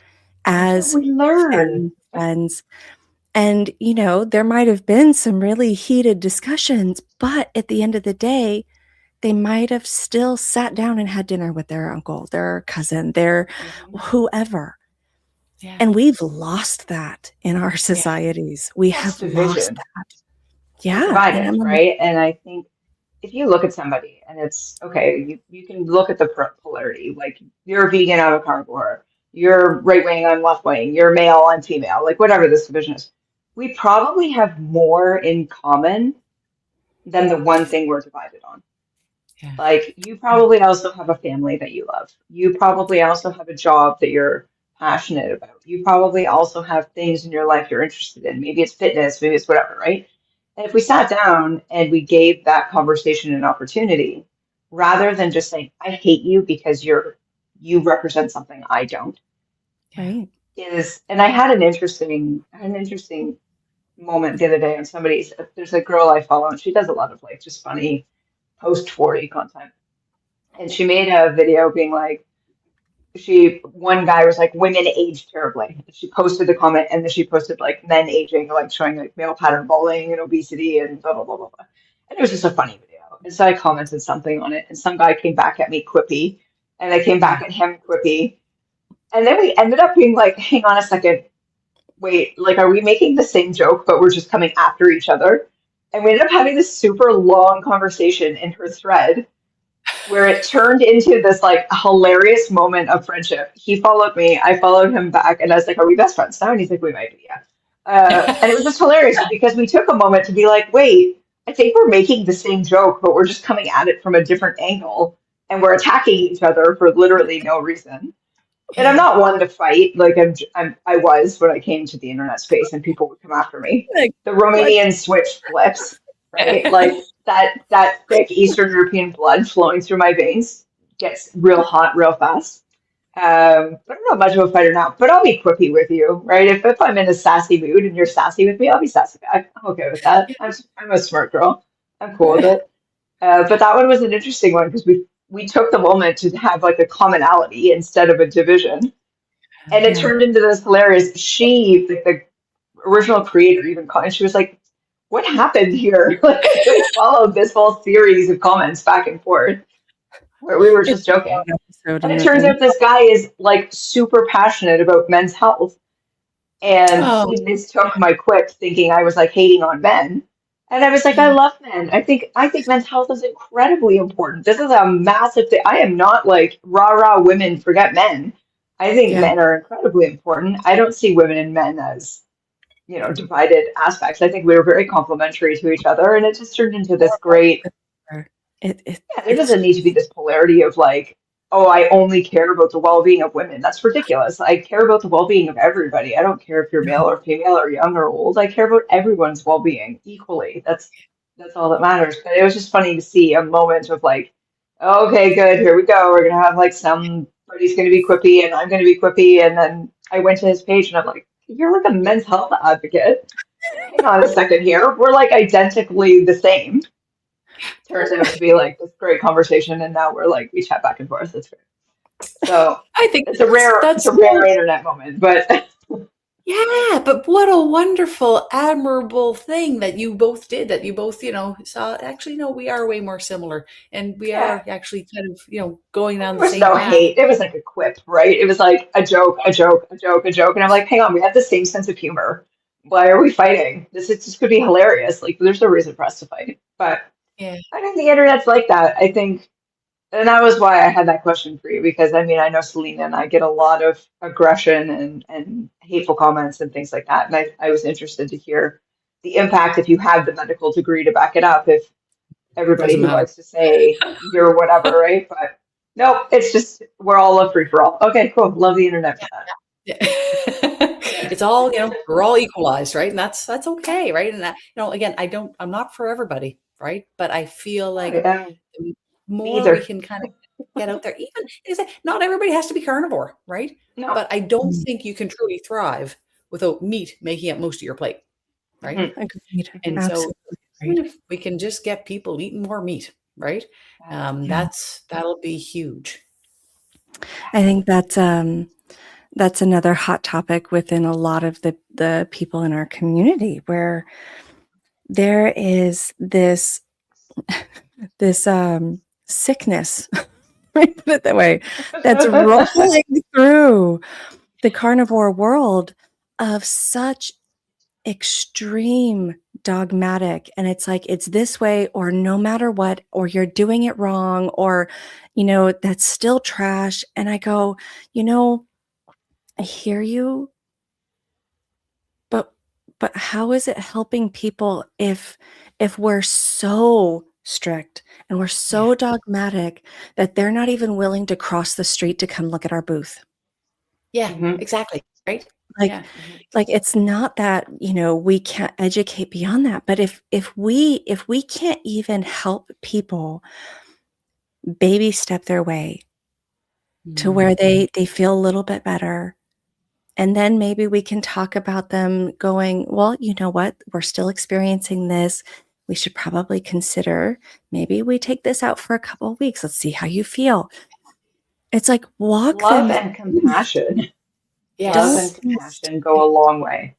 as we learn. family, friends. And, you know, there might have been some really heated discussions, but at the end of the day, they might have still sat down and had dinner with their uncle, their cousin, their whoever. Yeah. And we've lost that in our societies. We have lost division. that. And Yeah. divided, And right? And I think if you look at somebody and it's okay, you can look at the polarity, like you're a vegan, I'm a carnivore, you're right wing, I'm left wing, you're male, I'm female, like whatever this division is. We probably have more in common than the one thing we're divided on. Yeah. Like you probably also have a family that you love. You probably also have a job that you're passionate about. You probably also have things in your life you're interested in. Maybe it's fitness, maybe it's whatever, right? And if we sat down and we gave that conversation an opportunity, rather than just saying, I hate you because you represent something I don't, right. and I had an interesting moment the other day on there's a girl I follow and she does a lot of like just funny post 40 content. And she made a video being like, one guy was like, women age terribly. She posted the comment and then she posted like men aging, like showing like male pattern balding and obesity and blah, blah, blah, blah, blah. And it was just a funny video. And so I commented something on it and some guy came back at me quippy and I came back at him quippy. And then we ended up being like, hang on a second. Wait, like, are we making the same joke, but we're just coming after each other? And we ended up having this super long conversation in her thread where it turned into this like hilarious moment of friendship. He followed me, I followed him back, and I was like, "Are we best friends now?" And he's like, "We might be, yeah." And it was just hilarious because we took a moment to be like, "Wait, I think we're making the same joke, but we're just coming at it from a different angle, and we're attacking each other for literally no reason." And I'm not one to fight. Like I was when I came to the internet space, and people would come after me. Like, The Romanian switch flips, right? Like that thick Eastern European blood flowing through my veins gets real hot real fast. But I'm not much of a fighter now. But I'll be quippy with you, right? If I'm in a sassy mood and you're sassy with me, I'll be sassy back. I'm okay with that. I'm a smart girl. I'm cool with it. But that one was an interesting one because we took the moment to have like a commonality instead of a division, and it turned into this hilarious. She, like the original creator, even and she was like, "What happened here?" Like we followed this whole series of comments back and forth where we were just joking, and it turns out this guy is like super passionate about men's health, and he mistook my quip thinking I was like hating on men. And I was like, I love men. I think men's health is incredibly important. This is a massive thing. I am not like rah women forget men. I think men are incredibly important. I don't see women and men as, divided aspects. I think we were very complementary to each other, and it just turned into this great. There doesn't need to be this polarity of like, oh, I only care about the well-being of women. That's ridiculous. I care about the well-being of everybody. I don't care if you're male or female or young or old. I care about everyone's well-being equally. That's all that matters. But it was just funny to see a moment of like, oh, okay, good, here we go. We're gonna have like somebody's gonna be quippy and I'm gonna be quippy. And then I went to his page and I'm like, you're like a men's health advocate. Hang on a second here. We're like identically the same. Turns out to be like this great conversation, and now we chat back and forth. It's great. So I think it's a rare internet moment, but yeah, but what a wonderful, admirable thing that you both did. That you both, saw. Actually, no, we are way more similar, and we are actually kind of, going down the same path. There was no hate. It was like a quip, right? It was like a joke, and I'm like, hang on, we have the same sense of humor. Why are we fighting? This could be hilarious. Like, there's no reason for us to fight, but. Yeah. I think the internet's like that. I think, and that was why I had that question for you, because I mean, I know Selena and I get a lot of aggression and hateful comments and things like that. And I was interested to hear the impact if you have the medical degree to back it up, if everybody who likes to say you're whatever, right? But nope, it's just, we're all a free for all. Okay, cool. Love the internet for that. It's all, we're all equalized, right? And that's okay, right? And that, again, I'm not for everybody, right? But I feel like the more we can kind of get out there, even not everybody has to be carnivore, right? No. But I don't think you can truly thrive without meat making up most of your plate, right? Agreed. And Absolutely. so even if we can just get people eating more meat, right? That'll be huge. I think that's that's another hot topic within a lot of the people in our community, where there is this sickness, right, put it that way, that's rolling through the carnivore world of such extreme dogmatic, and it's like it's this way or no matter what, or you're doing it wrong, or that's still trash. And I go, I hear you, but how is it helping people if we're so strict and we're so dogmatic that they're not even willing to cross the street to come look at our booth? Yeah, exactly. Right. Like it's not that, we can't educate beyond that, but if we can't even help people baby step their way to where they feel a little bit better, and then maybe we can talk about them going, well, you know what? We're still experiencing this. We should probably consider, maybe we take this out for a couple of weeks. Let's see how you feel. It's like walk Love them. and compassion. Yes. Love and compassion go a long way.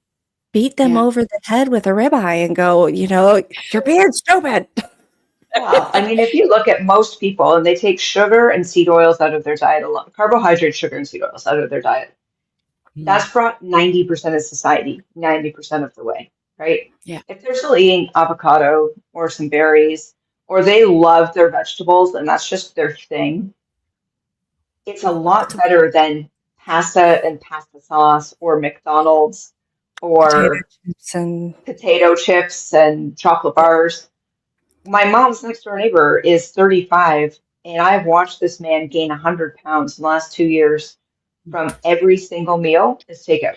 Beat them over the head with a ribeye and go, you're being stupid. Well, I mean, if you look at most people and they take sugar and seed oils out of their diet alone, carbohydrate, sugar, and seed oils out of their diet, that's brought 90% of society, 90% of the way, right? Yeah. If they're still eating avocado or some berries, or they love their vegetables and that's just their thing, it's a lot better than pasta and pasta sauce or McDonald's or potato chips and chocolate bars. My mom's next door neighbor is 35, and I've watched this man gain 100 pounds in the last 2 years from every single meal is takeout.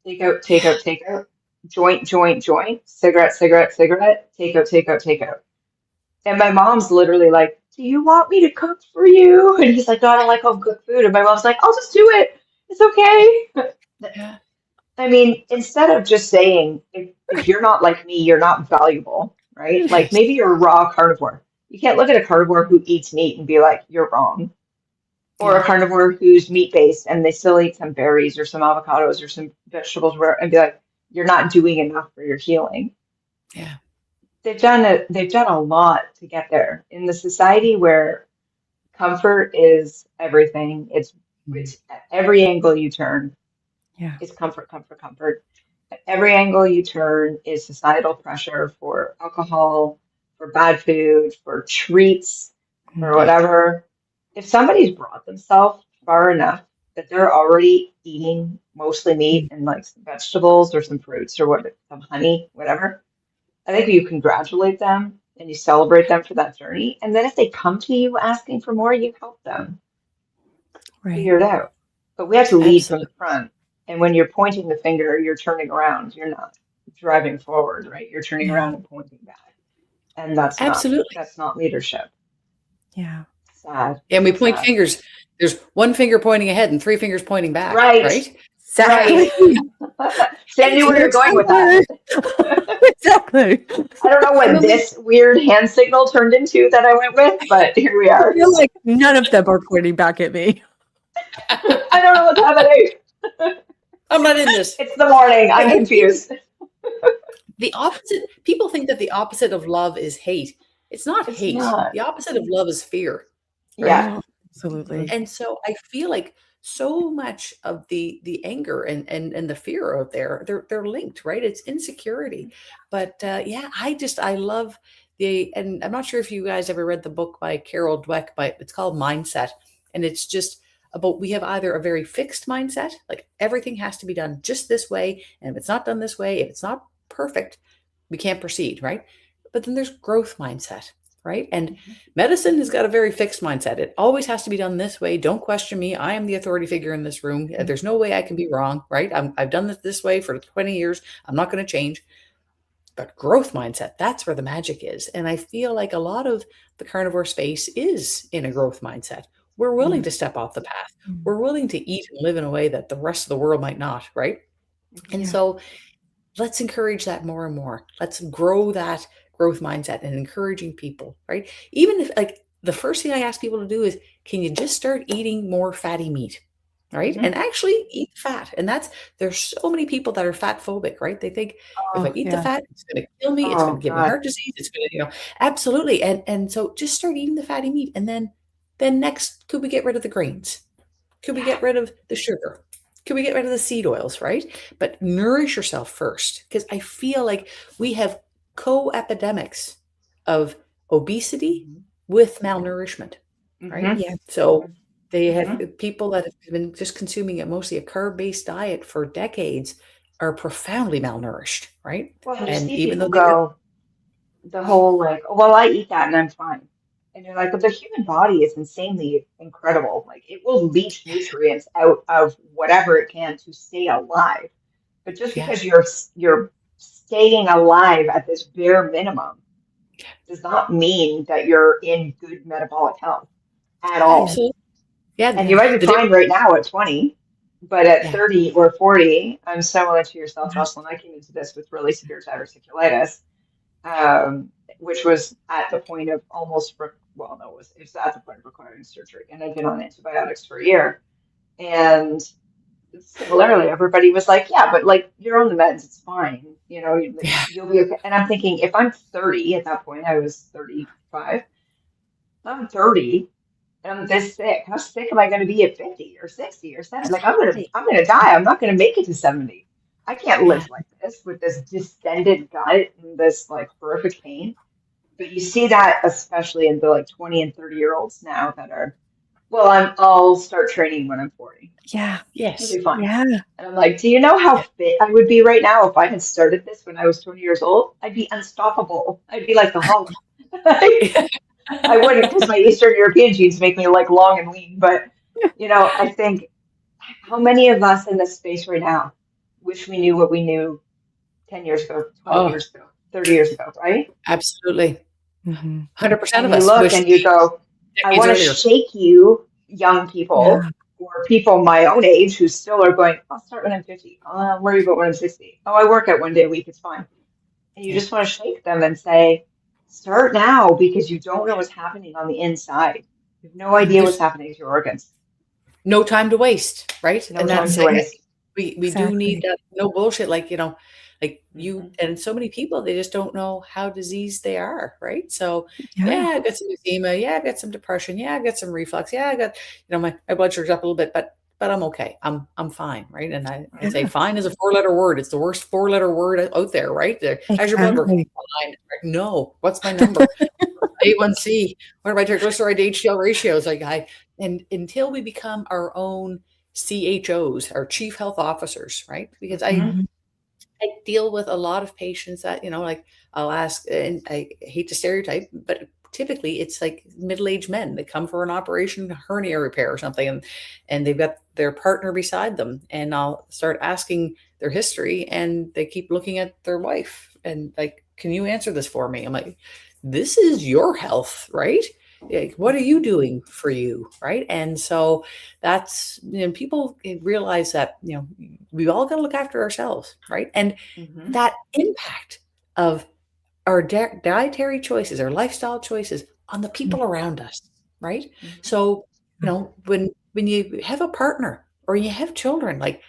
Takeout, takeout, takeout, joint, joint, joint, cigarette, cigarette, cigarette, takeout, takeout, takeout. And my mom's literally like, do you want me to cook for you? And he's like, no, I don't like home cooked food. And my mom's like, I'll just do it. It's okay. Yeah. I mean, instead of just saying, if you're not like me, you're not valuable, right? Like maybe you're a raw carnivore. You can't look at a carnivore who eats meat and be like, you're wrong. Or a carnivore who's meat-based and they still eat some berries or some avocados or some vegetables and be like, you're not doing enough for your healing. Yeah. They've done a lot to get there in the society where comfort is everything. It's at every angle you turn. Yeah. It's comfort, comfort, comfort. At every angle you turn is societal pressure for alcohol, for bad food, for treats, for whatever. If somebody's brought themselves far enough that they're already eating mostly meat and like some vegetables or some fruits or some honey, whatever, I think you congratulate them and you celebrate them for that journey. And then if they come to you asking for more, you help them figure it out. But we have to lead from the front. And when you're pointing the finger, you're turning around. You're not driving forward, right? You're turning around and pointing back. And that's not leadership. Yeah. Sad. And we point fingers. There's one finger pointing ahead and three fingers pointing back. Right. Exactly. Sandy, knew where you're going with that. Exactly. I don't know what this weird hand signal turned into that I went with, but here we are. I feel like none of them are pointing back at me. I don't know what's happening. I'm not in this. It's the morning. I'm confused. The opposite. People think that the opposite of love is hate. It's not hate. The opposite of love is fear. Right? Yeah, absolutely. And so I feel like so much of the anger and the fear out there, they're linked, right? It's insecurity. But I love and I'm not sure if you guys ever read the book by Carol Dweck, but it's called Mindset. And it's just about, we have either a very fixed mindset, like everything has to be done just this way. And if it's not done this way, if it's not perfect, we can't proceed, right? But then there's growth mindset, right? And medicine has got a very fixed mindset. It always has to be done this way. Don't question me. I am the authority figure in this room. There's no way I can be wrong, right? I've done this way for 20 years. I'm not going to change. But growth mindset, that's where the magic is. And I feel like a lot of the carnivore space is in a growth mindset. We're willing to step off the path. We're willing to eat and live in a way that the rest of the world might not, right? And so let's encourage that more and more. Let's grow that growth mindset and encouraging people, right? Even if, like, the first thing I ask people to do is, can you just start eating more fatty meat? right? And actually eat fat. And there's so many people that are fat phobic, right? They think if I Oh, eat the yeah. fat, it's going to kill me. It's going Oh to give me God. heart disease. It's going to, absolutely. And so just start eating the fatty meat. And then next, could we get rid of the grains? Could we Yeah. get rid of the sugar? Could we get rid of the seed oils, right? But nourish yourself first. Because I feel like we have co-epidemics of obesity with malnourishment, right? Mm-hmm. Yeah. So they Mm-hmm. have people that have been just consuming mostly a carb-based diet for decades are profoundly malnourished, right? Well, and you And see even though people they were, go the whole like, oh, well, I eat that and I'm fine. And you're like, but the human body is insanely incredible. Like it will leach nutrients out of whatever it can to stay alive. But just yeah, because you're staying alive at this bare minimum does not mean that you're in good metabolic health at Yeah. all. absolutely, yeah, And you Yeah. might be the fine difference, right now at 20, but at yeah, 30 or 40, I'm similar to yourself, Yeah. Jocelyn. I came into this with really severe diverticulitis, which was at the point of almost, well, no, it was at the point of requiring surgery. And I'd been on antibiotics for a year. And similarly, everybody was like, yeah, but like you're on the meds, it's fine. yeah, You'll be okay. And I'm thinking, if I'm 30 at that point, I was 35, I'm 30 and I'm this sick. How sick am I going to be at 50 or 60 or 70? Like Exactly. I'm gonna die. I'm not going to make it to 70. I can't yeah, live like this with this distended gut and this like horrific pain. But you see that especially in the like 20 and 30-year-olds now that are, well, I'll start training when I'm 40. Yeah. It'll yes, be fine. Yeah. And I'm like, do you know how fit I would be right now if I had started this when I was 20 years old? I'd be unstoppable. I'd be like the Hulk. I wouldn't, because my Eastern European genes make me like long and lean. But, I think how many of us in this space right now wish we knew what we knew 10 years ago, 20 oh, years ago, 30 years ago, right? absolutely, Hmm. 100% And of you us look wish and you go, I decades want to earlier. shake you, young people, Yeah. or people my own age who still are going, I'll start when I'm 50. I'll worry about when I'm 60. Oh, I work out one day a week, it's fine. And you Yeah, just want to shake them and say, start now because you don't know what's happening on the inside. You have no idea what's there's happening to your organs. no time to waste, right? No And time that's to like waste. we do need Exactly. that no bullshit, like like you Mhm. and so many people they just don't know how diseased they are, right? So Yeah. yeah, I got some edema, yeah, I got some depression, yeah, I got some reflux, yeah, I got my blood sugar's up a little bit, but I'm okay. I'm fine, right? And I say Yeah. fine is a four-letter word. It's the worst four-letter word out there, right? How's your blood work? Exactly. Fine. Right? No, what's my number? A1C, what are my triglyceride to HDL ratios? Like and until we become our own CHOs, our chief health officers, right? Because Mhm. Hmm. I deal with a lot of patients that, like I'll ask, and I hate to stereotype, but typically it's like middle-aged men that come for an operation, hernia repair or something, and they've got their partner beside them. And I'll start asking their history and they keep looking at their wife and like, can you answer this for me? I'm like, this is your health, right? Like, what are you doing for you? Right. And so that's, people realize that, we all got to look after ourselves, right? And Mhm. that impact of our dietary choices, our lifestyle choices on the people around us, right? Mhm. So, when you have a partner or you have children, like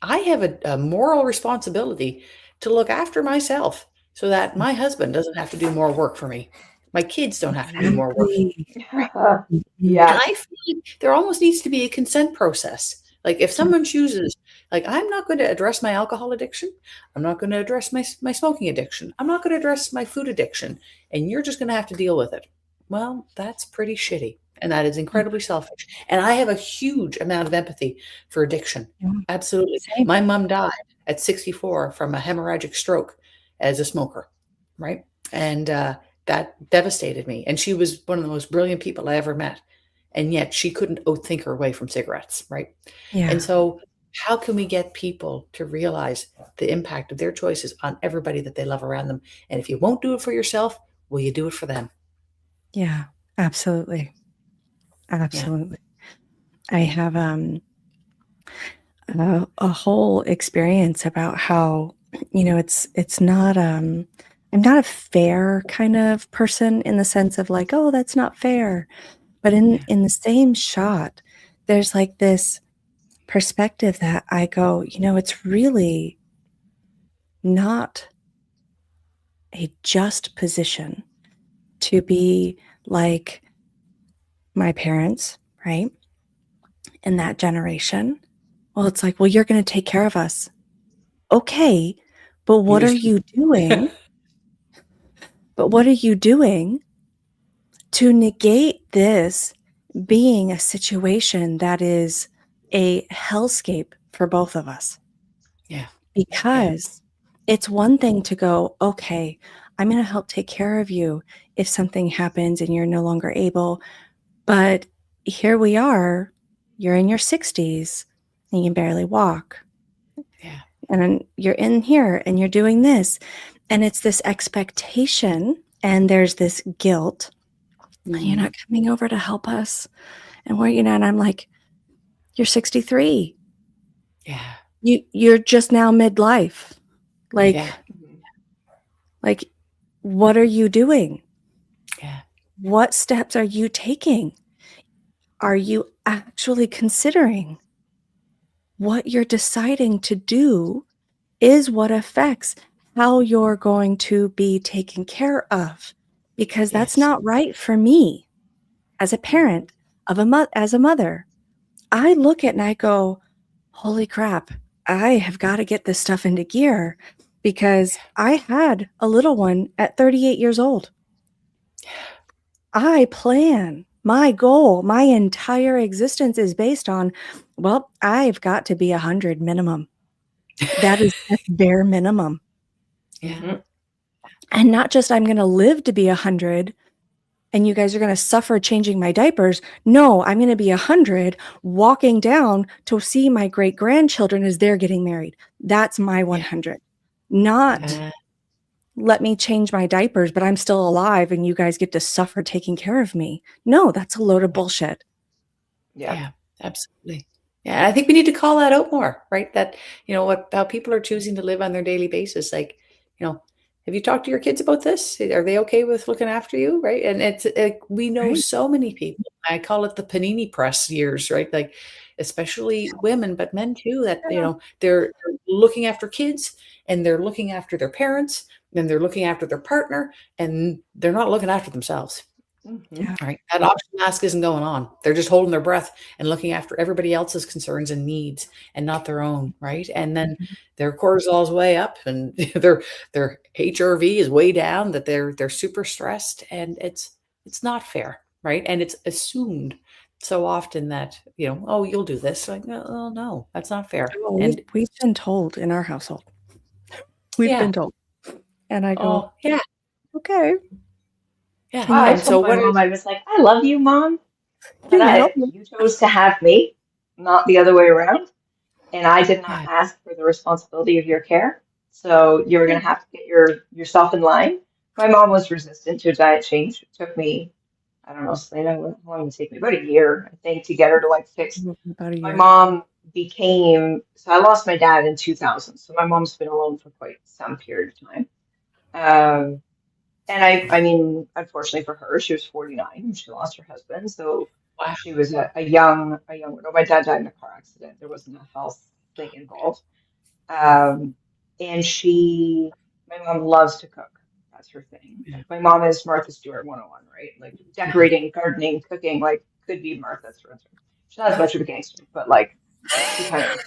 I have a moral responsibility to look after myself so that my husband doesn't have to do more work for me. My kids don't have to do more work, Exactly. right? Mhm. And Yeah. I feel like there almost needs to be a consent process. Like if someone chooses, like I'm not going to address my alcohol addiction, I'm not going to address my smoking addiction, I'm not going to address my food addiction, and you're just going to have to deal with it. Well, that's pretty shitty, and that is Mhm. incredibly selfish. And I have a huge amount of empathy for addiction. Yeah. Absolutely. Same. My mom died at 64 from a hemorrhagic stroke as a smoker, right? And that devastated me. And she was one of the most brilliant people I ever met, and yet she couldn't think her way from cigarettes, right? And Yeah. so how can we get people to realize the impact of their choices on everybody that they love around them? And if you won't do it for yourself, will you do it for them? Yeah. Absolutely. Yeah, Absolutely. I have a whole experience about how, it's not I'm not a fair kind of person in the sense of like, oh, that's not fair. But in yeah, in the same shot, there's like this perspective that I go, it's really not a just position to be like my parents, right? In that generation. Well, it's like, well, you're going to take care of us. Okay, but what are you doing? But what are you doing to negate this being a situation that is a hellscape for both of us? Yeah. Because it's one thing to go, okay, I'm going to help take care of you if something happens and you're no longer able. But here we are, you're in your 60s and you can barely walk. Yeah. And you're in here and you're doing this. And it's this expectation and there's this guilt. And you're not coming over to help us. And and I'm like, you're 63. Yeah. You're just now midlife. Like, Yeah. like, what are you doing? Yeah. What steps are you taking? Are you actually considering what you're deciding to do is what affects how you're going to be taken care of? Because that's Yes. not right for me as a parent of as a mother. I look at it and I go, holy crap, I have got to get this stuff into gear because I had a little one at 38 years old. I plan. My goal, my entire existence is based on, well, I've got to be 100 minimum. That is just bare minimum. Yeah. And not just I'm going to live to be 100 and you guys are going to suffer changing my diapers. No, I'm going to be 100 walking down to see my great grandchildren as they're getting married. That's my 100. Not let me change my diapers, but I'm still alive and you guys get to suffer taking care of me. No, that's a load of bullshit. Yeah, absolutely. Yeah, and I think we need to call that out more, right? That, how people are choosing to live on their daily basis. Like, have you talked to your kids about this? Are they okay with looking after you, right? And it's we know Right. so many people. I call it the panini press years, right? Like, especially women, but men too, that, they're looking after kids and they're looking after their parents and they're looking after their partner and they're not looking after themselves. Yeah. Right. That oxygen mask isn't going on. They're just holding their breath and looking after everybody else's concerns and needs and not their own. Right. And then their cortisol is way up and their HRV is way down, that they're super stressed, and it's not fair. Right. And it's assumed so often that, oh, you'll do this. Like, oh, no, that's not fair. Well, And we've been told in our household. We've been told. And I go, oh, yeah. okay. Yeah. I And so told my mom, I was like, I love you, Mom, Can you help but me? you chose to have me, not the other way around. And I did not Yeah. ask for the responsibility of your care. So you're going to have to get yourself in line. My mom was resistant to a diet change. It took me, I don't know, Selena, how long did it take me? About a year, I think, to get her to like fix. About a My year. mom so I lost my dad in 2000. So my mom's been alone for quite some period of time. And I mean, unfortunately for her, she was 49 when she lost her husband. So Wow. she was a young widow. My dad died in a car accident. There wasn't a health thing involved. And my mom loves to cook. That's her thing. Yeah. Like, my mom is Martha Stewart 101, right? Like, decorating, gardening, cooking, like, could be Martha Stewart. She's not as much of a gangster, but like, she kind of is.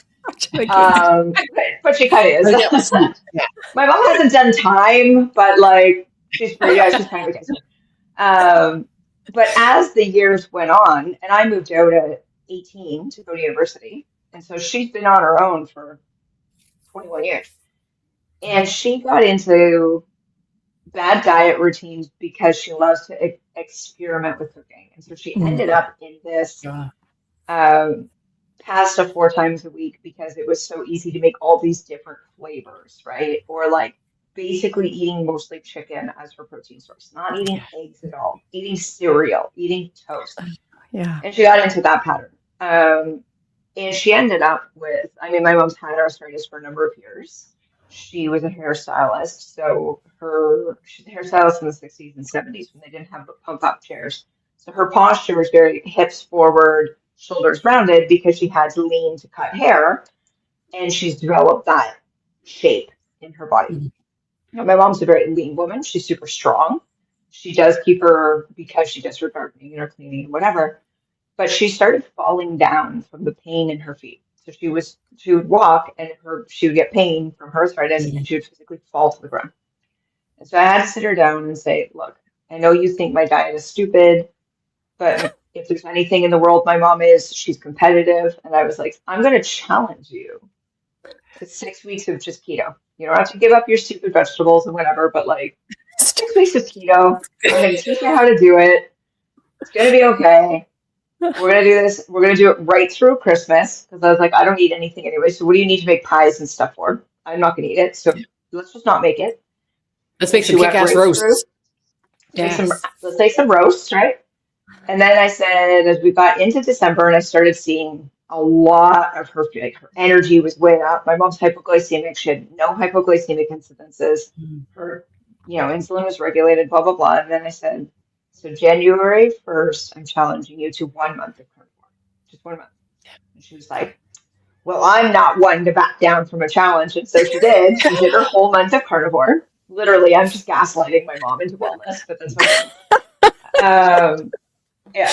But she kind of is. Yeah. My mom hasn't done time, but like, she's kind of a gangster. But as the years went on, and I moved out at 18 to go to university, and so she's been on her own for 21 years. And she got into bad diet routines because she loves to experiment with cooking. And so she ended up in this pasta 4 times a week because it was so easy to make all these different flavors, right? Or like basically eating mostly chicken as her protein source, not eating eggs at all, eating cereal, eating toast. Yeah. And she got into that pattern. And she ended up with, I mean, my mom's had arthritis for a number of years. She was a hairstylist. So she's a hairstylist in the 60s and 70s when they didn't have the pump up chairs. So her posture was very hips forward, shoulders rounded because she had to lean to cut hair, and she's developed that shape in her body. Mhm. Now, my mom's a very lean woman. She's super strong. She does keep her, because she does her gardening and her cleaning and whatever, but she started falling down from the pain in her feet. So she would walk and she would get pain from her arthritis and she would physically fall to the ground. And so I had to sit her down and say, look, I know you think my diet is stupid, but if there's anything in the world my mom is, she's competitive. And I was like, I'm going to challenge you to 6 weeks of just keto. You don't have to give up your stupid vegetables and whatever, but like 6 weeks of keto. I'm going to teach you how to do it. It's going to be okay. We're going to do this. We're going to do it right through Christmas because I was like, I don't eat anything anyway. So what do you need to make pies and stuff for? I'm not going to eat it. So let's just not make it. Let's And make she some went kick-ass right through. roasts. Let's Yes. make some roasts, right? And then I said, as we got into December and I started seeing a lot of her, like her energy was way up. My mom's hypoglycemic. She had no hypoglycemic incidences. Her, insulin was regulated, blah, blah, blah. And then I said, so January 1st, I'm challenging you to 1 month of carnivore. Just 1 month. And she was like, well, I'm not one to back down from a challenge. And so she did. She did her whole month of carnivore. Literally, I'm just gaslighting my mom into wellness, but that's fine. Yeah.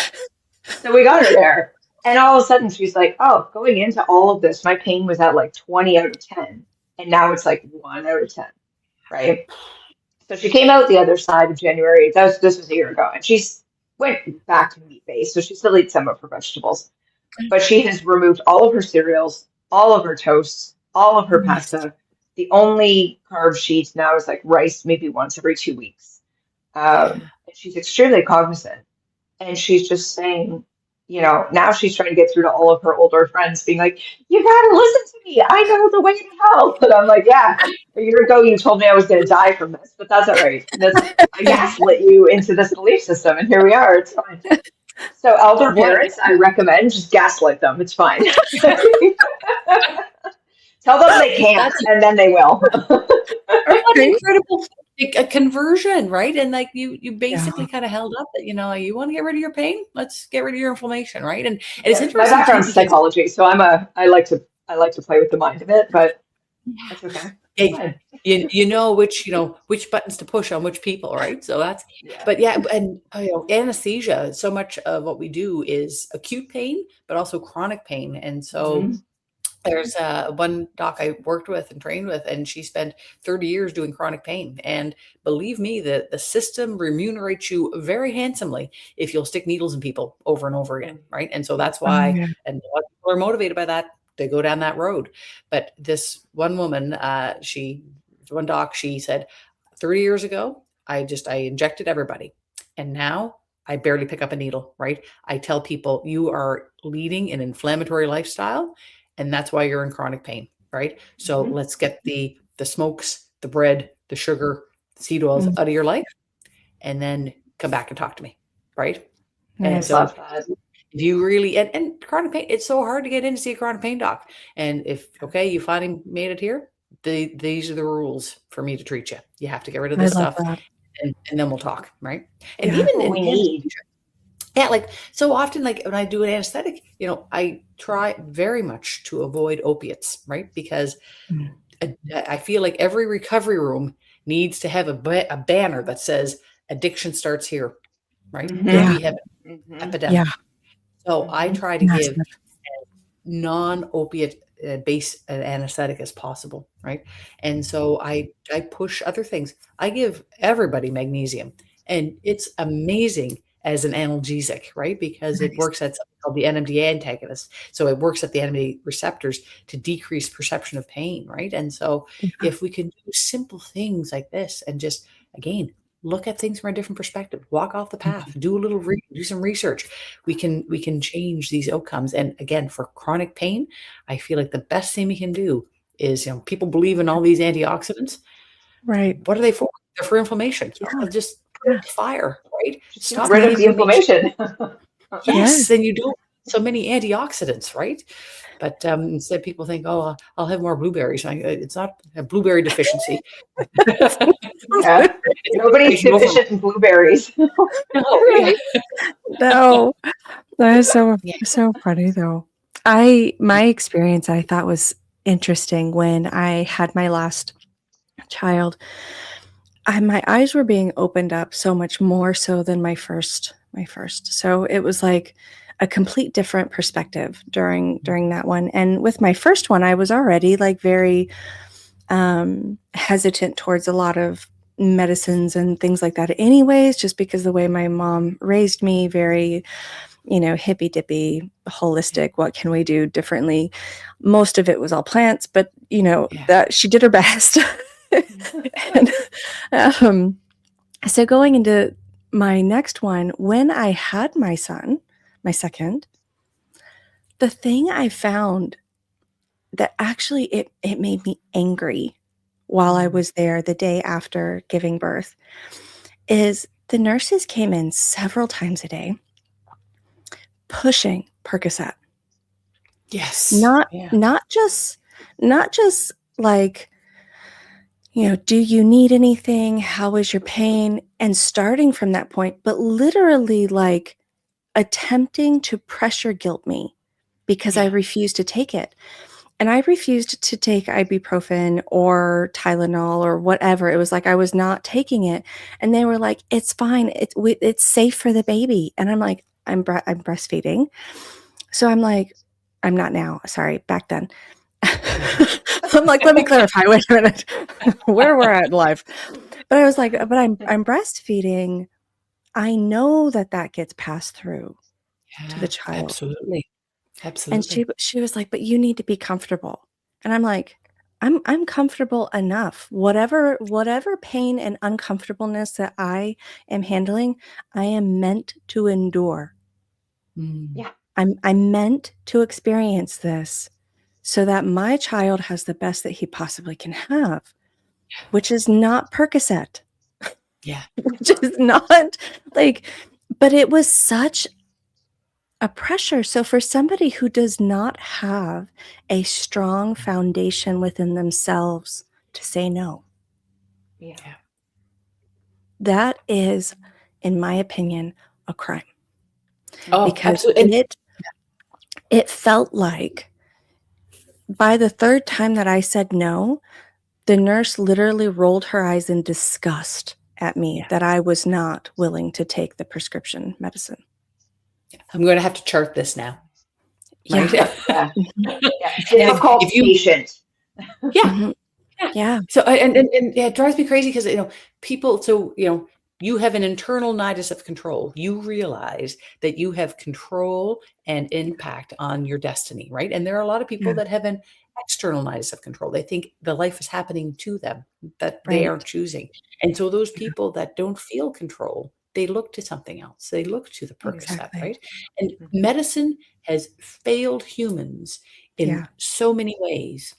So we got her there. And all of a sudden she's like, oh, going into all of this, my pain was at like 20 out of 10. And now it's like 1 out of 10. Right. So she came out the other side of January. This was a year ago. And she's went back to meat based. So she still eats some of her vegetables. But she has removed all of her cereals, all of her toasts, all of her pasta. The only carb she eats now is like rice, maybe once every 2 weeks. And she's extremely cognizant. And she's just saying, now she's trying to get through to all of her older friends, being like, you gotta listen to me. I know the way to health. And I'm like, yeah, a year ago you told me I was going to die from this, but that's all right. I gaslit you into this belief system, and here we are. It's fine. So elder parents, I recommend just gaslight them. It's fine. Tell them they can't, and then they will. What an incredible a conversion, right? And like you basically kind of held up that, you want to get rid of your pain, let's get rid of your inflammation, right? And it's interesting. My background's psychology, so I like to play with the mind a bit, but that's okay. Which buttons to push on which people, right? So that's but and anesthesia, so much of what we do is acute pain but also chronic pain. And so there's one doc I worked with and trained with, and she spent 30 years doing chronic pain. And believe me, the system remunerates you very handsomely if you'll stick needles in people over and over again, right? And so that's why, and a lot of people are motivated by that. They go down that road. But this one woman, one doc, she said, 30 years ago, I injected everybody. And now I barely pick up a needle, right? I tell people, you are leading an inflammatory lifestyle, and that's why you're in chronic pain, right? So let's get the smokes, the bread, the sugar, the seed oils out of your life, and then come back and talk to me, right? And so if you really, and chronic pain, it's so hard to get in to see a chronic pain doc. And if, you finally made it here, these are the rules for me to treat you. You have to get rid of this stuff, and then we'll talk, right? And even what we need. Yeah, like so often, like when I do an anesthetic, I try very much to avoid opiates, right? Because I feel like every recovery room needs to have a banner that says addiction starts here, right? We have an epidemic. Yeah. So I try to give non-opiate base anesthetic as possible, right? And so I push other things. I give everybody magnesium, and it's amazing as an analgesic, right? Because it works at something called the NMDA antagonist. So it works at the NMDA receptors to decrease perception of pain, right? And so if we can do simple things like this and just, again, look at things from a different perspective, walk off the path, do a little do some research, we can change these outcomes. And again, for chronic pain, I feel like the best thing we can do is, people believe in all these antioxidants, right? What are they for? They're for inflammation. Just fire, right? Stop rid of the inflammation. Yes, then you don't so many antioxidants, right? But instead, people think, "Oh, I'll have more blueberries." It's not a blueberry deficiency. Yeah. Nobody's deficient in blueberries. No, yeah, Right. No. That is yeah, so funny though. My experience I thought was interesting when I had my last child. My eyes were being opened up so much more so than my first. So it was like a complete different perspective during that one. And with my first one, I was already like very hesitant towards a lot of medicines and things like that anyways, just because the way my mom raised me, very, hippy dippy, holistic. What can we do differently? Most of it was all plants, but yeah. that she did her best. And um, so going into my next one, when I had my son, my second, the thing I found that actually it made me angry while I was there the day after giving birth is the nurses came in several times a day pushing Percocet. Yes, Not yeah, not just not just like, do you need anything? How is your pain? And starting from that point, but literally like attempting to pressure guilt me because I yeah, refused to take it. And I refused to take ibuprofen or Tylenol or whatever. It was like I was not taking it, and they were like, "It's fine. It's safe for the baby." And I'm like, I'm breastfeeding." So I'm like, "I'm not now. Sorry, back then." yeah, I'm like, "Let me clarify. Wait a minute, where we're at in life." But I was like, "But I'm breastfeeding. I know that gets passed through to the yeah, child." absolutely, And absolutely. she was like, "But you need to be comfortable." And I'm like, I'm comfortable enough. Whatever pain and uncomfortableness that I am handling, I am meant to endure. Mm, Yeah. I'm meant to experience this so that my child has the best that he possibly can have, which is not Percocet, yeah, which is not like, but it was such a pressure. So for somebody who does not have a strong foundation within themselves to say no, Yeah. yeah. that is, in my opinion, a crime Oh, because absolutely, and it felt like by the third time that I said no, the nurse literally rolled her eyes in disgust at me yeah, that I was not willing to take the prescription medicine. I'm going to have to chart this now, right? Yeah. Yeah. Mhm. Yeah. Yeah. If Difficult you, patient. yeah, Mhm. yeah. Yeah. So, and yeah, it drives me crazy because, people, so, you have an internal nidus of control. You realize that you have control and impact on your destiny, right? And there are a lot of people Yeah. that have an external nidus of control. They think the life is happening to them, that they Right. aren't choosing. And so those Yeah. people that don't feel control, they look to something else. They look to the Percocet, Exactly. right? And Mhm. medicine has failed humans in Yeah. so many ways.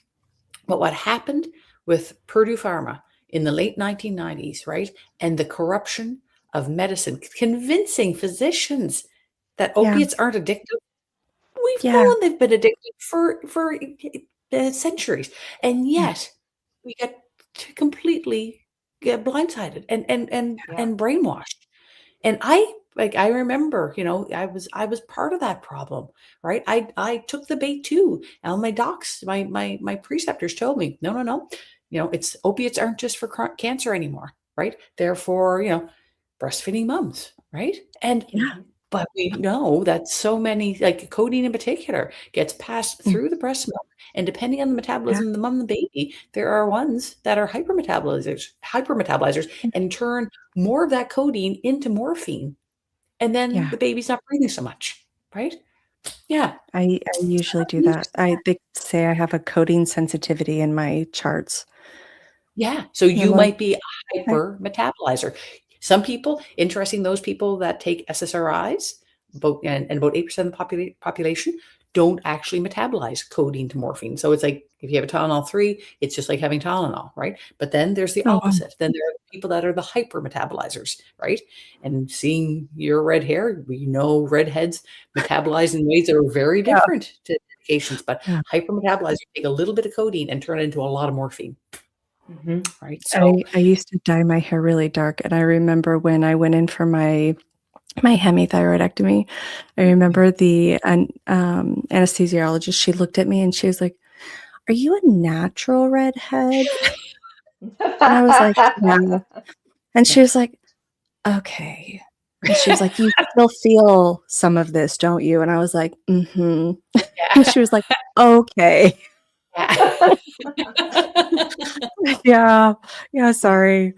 But what happened with Purdue Pharma in the late 1990s, right? And the corruption of medicine, convincing physicians that Yeah. opiates aren't addictive. We've Yeah. known they've been addicted for centuries, and Yeah. yet we get to completely get blindsided Yeah. and brainwashed. And I remember, I was part of that problem, right? I took the bait too. And my docs, my preceptors told me, no, no, no, it's opiates aren't just for cancer anymore, right? They're for, breastfeeding moms, right? And Yeah. Mhm. but we know that so many, like codeine in particular, gets passed Mm. through the breast milk. And depending on the Yeah. metabolism of the mom and the baby, there are ones that are hypermetabolizers and turn more of that codeine into morphine. And then Yeah. the baby's not breathing so much, right? Yeah. I usually do that. They say I have a codeine sensitivity in my charts. Yeah. So And I'm you like, might be a "Okay." hyper metabolizer. Some people, interesting, those people that take SSRIs, and about 8% of the population don't actually metabolize codeine to morphine. So it's like if you have a Tylenol 3, it's just like having Tylenol, right? But then there's the Oh, wow. opposite. Then there are people that are the hyper-metabolizers, right? And seeing your red hair, we know redheads metabolize in ways that are very Yeah. different to medications, but Yeah. hyper-metabolizers take a little bit of codeine and turn it into a lot of morphine, right? So I used to dye my hair really dark, and I remember when I went in for my hemithyroidectomy, I remember the anesthesiologist, she looked at me and she was like, "Are you a natural redhead?" And I was like, "Yeah." And she was like, "Okay." And she was like, "You still feel some of this, don't you?" And I was like, "Mhm." And yeah. she was like, "Okay." Yeah. Yeah. Yeah, sorry.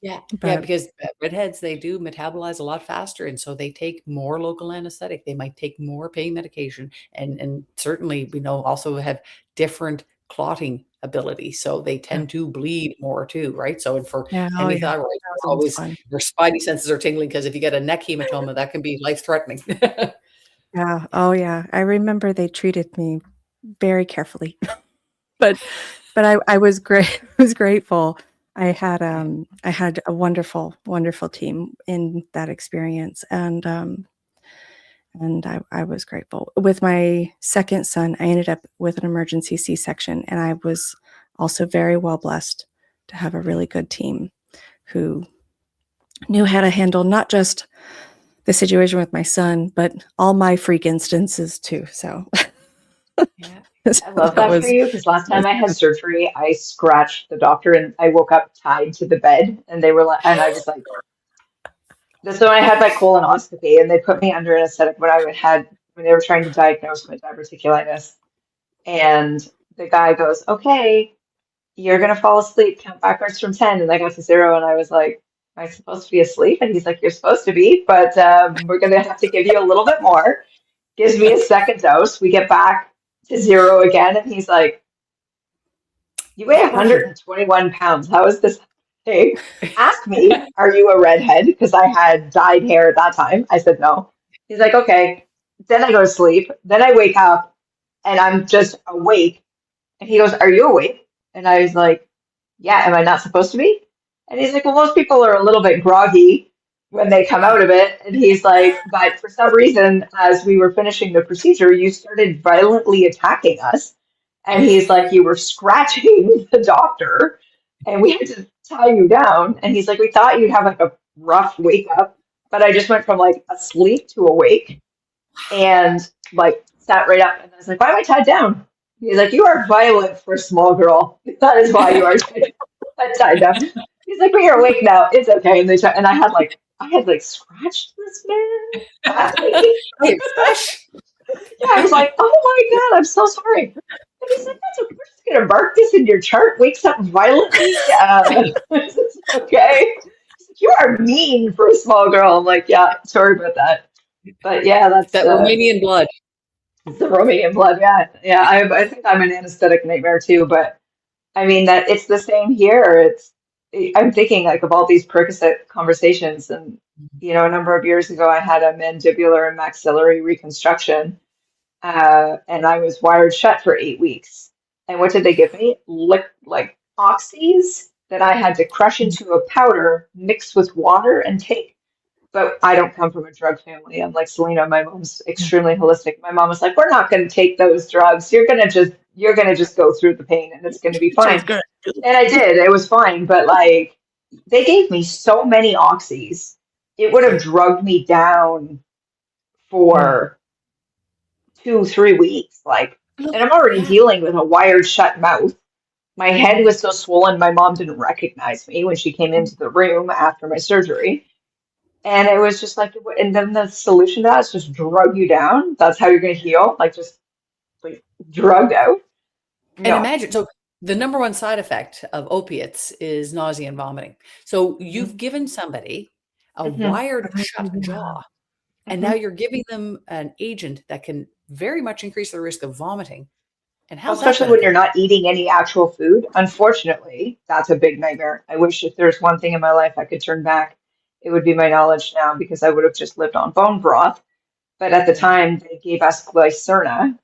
Yeah, yeah, But because redheads, they do metabolize a lot faster, and so they take more local anesthetic. They might take more pain medication, and certainly we know also have different clotting ability, so they yeah. tend to bleed more too, right? So, and for Yeah, oh yeah. hemithyroid, That we're sounds always fun. your spidey senses are tingling because if you get a neck hematoma, that can be life-threatening. Yeah. Oh, yeah. I remember they treated me very carefully, but I was great. Was grateful. Yeah. I had a wonderful, wonderful team in that experience, and I was grateful. With my second son, I ended up with an emergency C-section, and I was also very well blessed to have a really good team who knew how to handle not just the situation with my son, but all my freak instances too. So, Yeah. I love that that for was you because last time was I had good. surgery, I scratched the doctor and I woke up tied to the bed, and they were like, and I was like, this is when I had my colonoscopy, and they put me under anesthetic when they were trying to diagnose my diverticulitis. And the guy goes, "Okay, you're gonna fall asleep. Count backwards from 10." And I got to 0, and I was like, "Am I supposed to be asleep?" And he's like, "You're supposed to be, but we're gonna have to give you a little bit more." Gives me a second dose. We get back to 0 again, and he's like, "You weigh Not working. 121 pounds. How is this?" Hey, ask me, "Are you a redhead?" Because I had dyed hair at that time. I said no. He's like, "Okay." Then I go to sleep. Then I wake up and I'm just awake. And he goes, "Are you awake?" And I was like, "Yeah, am I not supposed to be?" And he's like, "Well, most people are a little bit groggy when they come out of it." And he's like, "But for some reason, as we were finishing the procedure, you started violently attacking us." And he's like, "You were scratching the doctor, and we had to tie you down." And he's like, "We thought you'd have like a rough wake up, but I just went from like asleep to awake and like sat right up." And I was like, "Why am I tied down?" He's like, "You are violent for a small girl. That is why you are tied down." He's like, "But you're awake now. It's okay." And and I had like scratched this man badly. Hey, fresh. Yeah, I was like, "Oh my God, I'm so sorry." And he said, "That's okay. We're just gonna mark this in your chart. Wakes up violently." It's okay. He's like, "You are mean for a small girl." I'm like, "Yeah, sorry about that." But yeah, That Romanian blood. it's the Romanian blood. Yeah, yeah. I think I'm an anesthetic nightmare too. But I mean that it's the same here. I'm thinking like of all these Percocet conversations, and a number of years ago, I had a mandibular and maxillary reconstruction, and I was wired shut for 8 weeks. And what did they give me? Like oxys that I had to crush into a powder, mix with water, and take. But I don't come from a drug family. I'm like Selena. My mom's extremely holistic. My mom was like, "We're not going to take those drugs. You're gonna just go through the pain, and it's going to be Just fine." good. And I did. It was fine. But like, they gave me so many oxys, it would have Yeah. drugged me down Yeah. for 2, 3 weeks. Like, Look, and I'm already yeah. dealing with a wired shut mouth. My head was so swollen, my mom didn't recognize me when she came into the room after my surgery. And it was just like, and then the solution to that is just drug you down. That's how you're going to heal, like just like drugged out. And No. imagine, so the number one side effect of opiates is nausea and vomiting. So hmm you've given somebody a hmm wired Right, shut yeah. jaw, and now hmm you're giving them an agent that can very much increase the risk of vomiting. And Well, how's that especially when you're beneficial? not eating any actual food. Unfortunately, that's a big nightmare. I wish if there's one thing in my life I could turn back, it would be my knowledge now because I would have just lived on bone broth. But at the Yeah. time, they gave us glycerna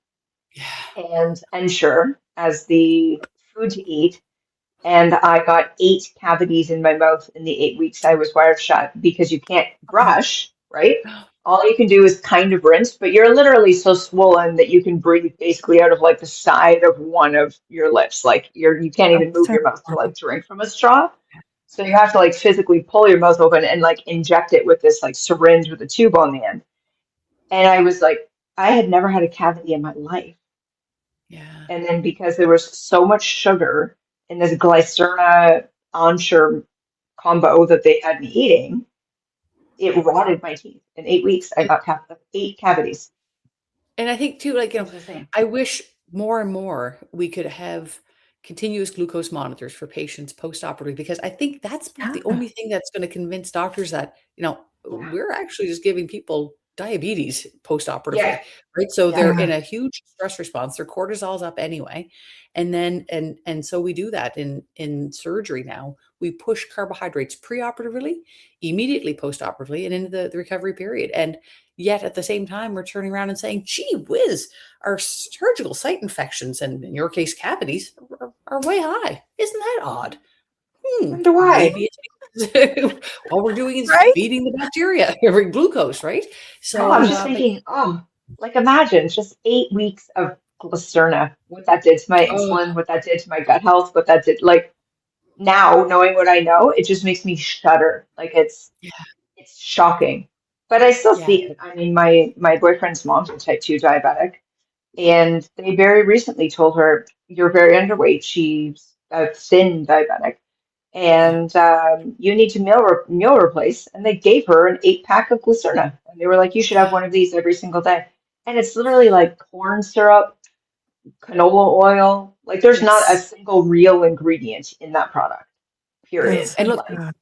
Yeah. and Ensure as the food to eat. and I got 8 cavities in my mouth in the 8 weeks I was wired shut because you can't brush, right? All you can do is kind of rinse, but you're literally so swollen that you can breathe basically out of like the side of one of your lips. Like you can't even That's move so your mouth to horrible. like drink from a straw. So you have to like physically pull your mouth open and like inject it with this like syringe with a tube on the end. And I was like, I had never had a cavity in my life. Yeah. And then because there was so much sugar in this glycerna Ensure combo that they had me eating, it rotted my teeth. In 8 weeks, I got 8 cavities. And I think too, like, It was insane. I wish more and more we could have continuous glucose monitors for patients post-operatively, because I think that's the Yeah. only thing that's going to convince doctors that, Yeah. we're actually just giving people diabetes Yeah. post-operatively, right? So Yeah. they're Yeah. in a huge stress response. Their cortisol's up anyway. And then and so we do that in surgery now. We push carbohydrates preoperatively, immediately post-operatively, and into the recovery period. And yet at the same time, we're turning around and saying, gee whiz, our surgical site infections, and in your case, cavities, are way high. Isn't that odd? Wonder why. Maybe it's because all we're doing is Right? feeding the bacteria every glucose, right? No, I So, was just but thinking, like imagine just 8 weeks of glycerna, what that did to my oh, insulin, what that did to my gut health, what that did. Like now, knowing what I know, it just makes me shudder. Like yeah, it's shocking. But I still yeah, see it. I mean, my boyfriend's mom's a type 2 diabetic, and they very recently told her, "You're very underweight." She's a thin diabetic, yeah, and you need to meal replace. And they gave her an 8 pack of glycerna, and they were like, "You should have yeah, one of these every single day." And it's literally like corn syrup, canola oil. Like there's not a yes, single real ingredient in that product. That's Period. so and look, Like, sad.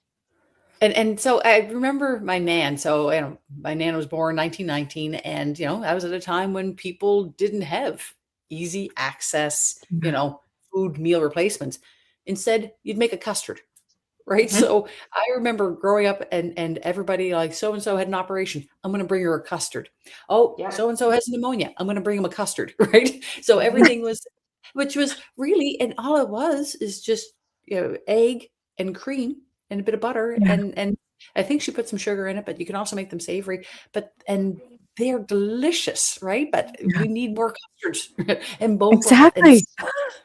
and so I remember my nan. So my nan was born 1919, and that was at a time when people didn't have easy access, Yeah. food meal replacements. Instead, you'd make a custard. Right? mhm. So I remember growing up, and everybody, like, so and so had an operation. I'm going to bring her a custard. Oh, Yeah. so and so has pneumonia. I'm going to bring him a custard. Right? So Mhm. everything was, which was really, and all it was is just egg and cream and a bit of butter, Yeah. and I think she put some sugar in it, but you can also make them savory. But and they're delicious, right? But Yeah. we need more custards and bone broth and Exactly.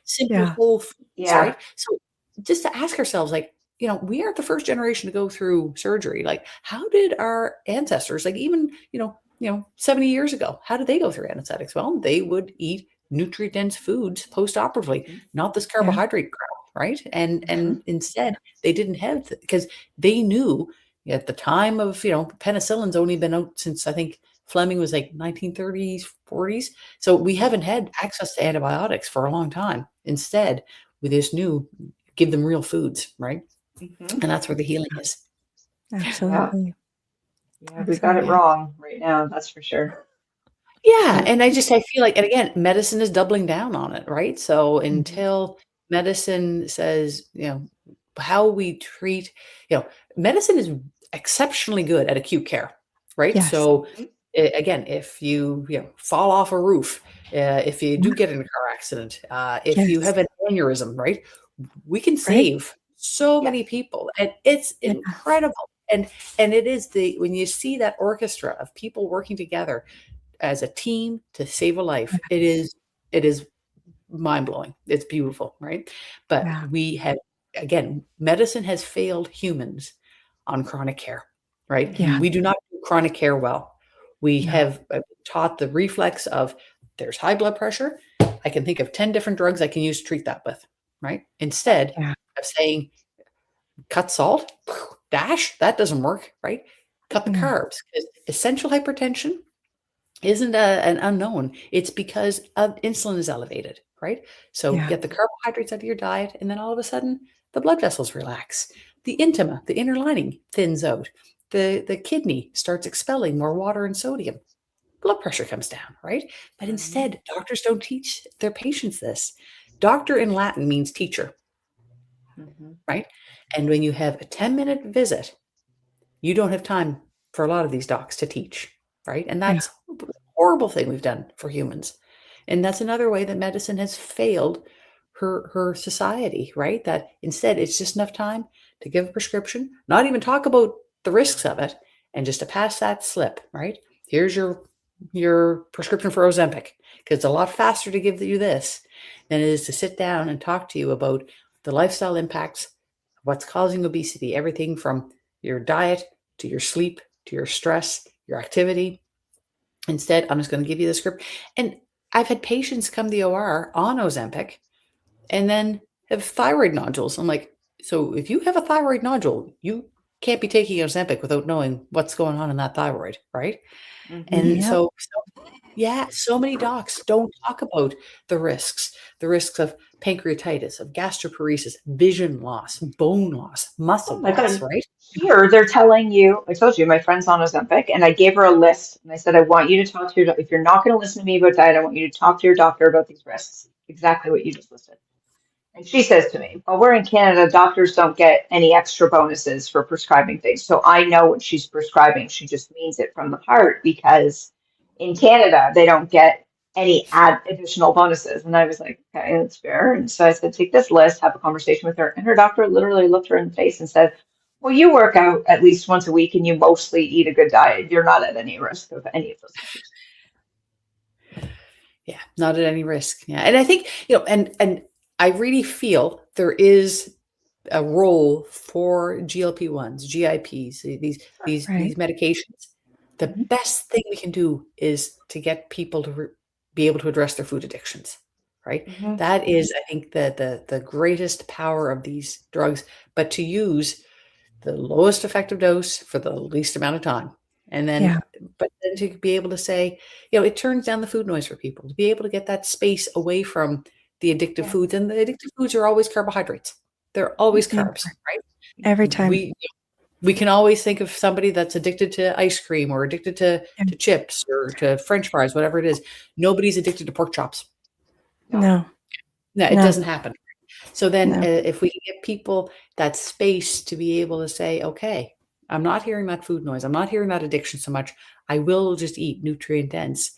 simple Yeah. whole foods, Yeah. right? So just to ask ourselves, like, we aren't the first generation to go through surgery. Like, how did our ancestors, like even, 70 years ago, how did they go through anesthetics? Well, they would eat nutrient dense foods post-operatively, Mhm. not this Yeah. carbohydrate crap, right? And Mhm. instead they didn't have, because they knew at the time of, penicillin's only been out since, I think, Fleming was like 1930s, 40s. So we haven't had access to antibiotics for a long time. Instead, with this new, give them real foods, right? Mhm. And that's where the healing is. Yeah. Absolutely. Yeah. We got it Absolutely. wrong right now. That's for sure. Yeah, Yeah. and I feel like, and again, medicine is doubling down on it, right? So Mhm. until medicine says, how we treat, medicine is exceptionally good at acute care, right? Yes. So Mhm. again, if you, fall off a roof, if you do Yeah. get in a car accident, if you Yes. have an aneurysm, right? We can Right? save so Yeah. many people, and it's Yes. incredible. And it is when you see that orchestra of people working together as a team to save a life, it is mind-blowing. It's beautiful, right? But Yeah. we have, again, medicine has failed humans on chronic care, right? Yeah. Mhm. We do not do chronic care well. We No. have taught the reflex of, there's high blood pressure, I can think of 10 different drugs I can use to treat that with, right? Instead Yeah. of saying, cut salt, dash, that doesn't work, right? Cut the Yeah. carbs, because essential hypertension isn't an unknown. It's because of insulin is elevated, right? So Yeah. get the carbohydrates out of your diet, and then all of a sudden the blood vessels relax. The intima, the inner lining, thins out. The kidney starts expelling more water and sodium. Blood pressure comes down, right? But Mhm. instead, doctors don't teach their patients this. Doctor in Latin means teacher, Mhm. right? And when you have a 10-minute visit, you don't have time for a lot of these docs to teach, right? And Yeah. that's a horrible thing we've done for humans. And that's another way that medicine has failed her society, right? That instead it's just enough time to give a prescription, not even talk about the risks of it, and just to pass that slip, right? Here's your prescription for Ozempic, because it's a lot faster to give you this than it is to sit down and talk to you about the lifestyle impacts, what's causing obesity, everything from your diet to your sleep to your stress, your activity. Instead, I'm just going to give you the script. And I've had patients come to the OR on Ozempic and then have thyroid nodules. I'm like, so if you have a thyroid nodule, you can't be taking Ozempic without knowing what's going on in that thyroid, right? And Yep. so many docs don't talk about the risks of pancreatitis, of gastroparesis, vision loss, bone loss, Oh muscle my loss, God. right? Here, they're telling you, I told you, my friend's on Ozempic, and I gave her a list. And I said, I want you to talk to if you're not going to listen to me about diet, I want you to talk to your doctor about these risks. Exactly what you just listed. And she says to me, well, we're in Canada, doctors don't get any extra bonuses for prescribing things. So I know what she's prescribing. She just means it from the heart because in Canada, they don't get any additional bonuses. And I was like, okay, that's fair. And so I said, take this list, have a conversation with her. And her doctor literally looked her in the face and said, well, you work out at least once a week and you mostly eat a good diet. You're not at any risk of any of those issues. Yeah, not at any risk. Yeah. And I think, and I really feel there is a role for GLP-1s, GIPs, these Right. medications. The Mhm. best thing we can do is to get people to be able to address their food addictions, right? Mhm. That is, I think, the greatest power of these drugs, but to use the lowest effective dose for the least amount of time. And Yeah. but then to be able to say, it turns down the food noise for people, to be able to get that space away from the addictive Yeah. foods. And the addictive foods are always carbohydrates. They're always They carbs, right? Every time. We can always think of somebody that's addicted to ice cream or addicted to Yeah. chips or to French fries, whatever it is. Nobody's addicted to pork chops. No. No, it No. doesn't happen. So then No. if we can get people that space to be able to say, okay, I'm not hearing that food noise. I'm not hearing that addiction so much. I will just eat nutrient dense.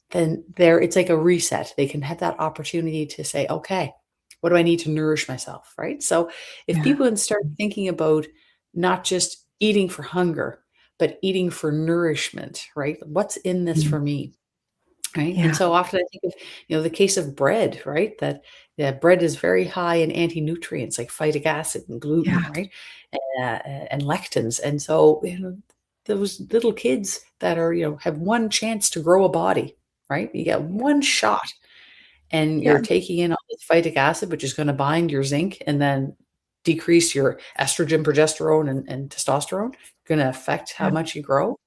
Then it's like a reset. They can have that opportunity to say, okay, what do I need to nourish myself? Right. So if Yeah. people can start thinking about not just eating for hunger, but eating for nourishment, right? What's in this Mm. for me? Right. And Yeah. so often I think of, the case of bread, right? That bread is very high in anti-nutrients like phytic acid and gluten, Yeah. right? And lectins. And so, those little kids that are, have one chance to grow a body, right? You get one shot and Yeah. you're taking in all this phytic acid, which is going to bind your zinc and then decrease your estrogen, progesterone, and testosterone, going to affect how Yeah. much you grow.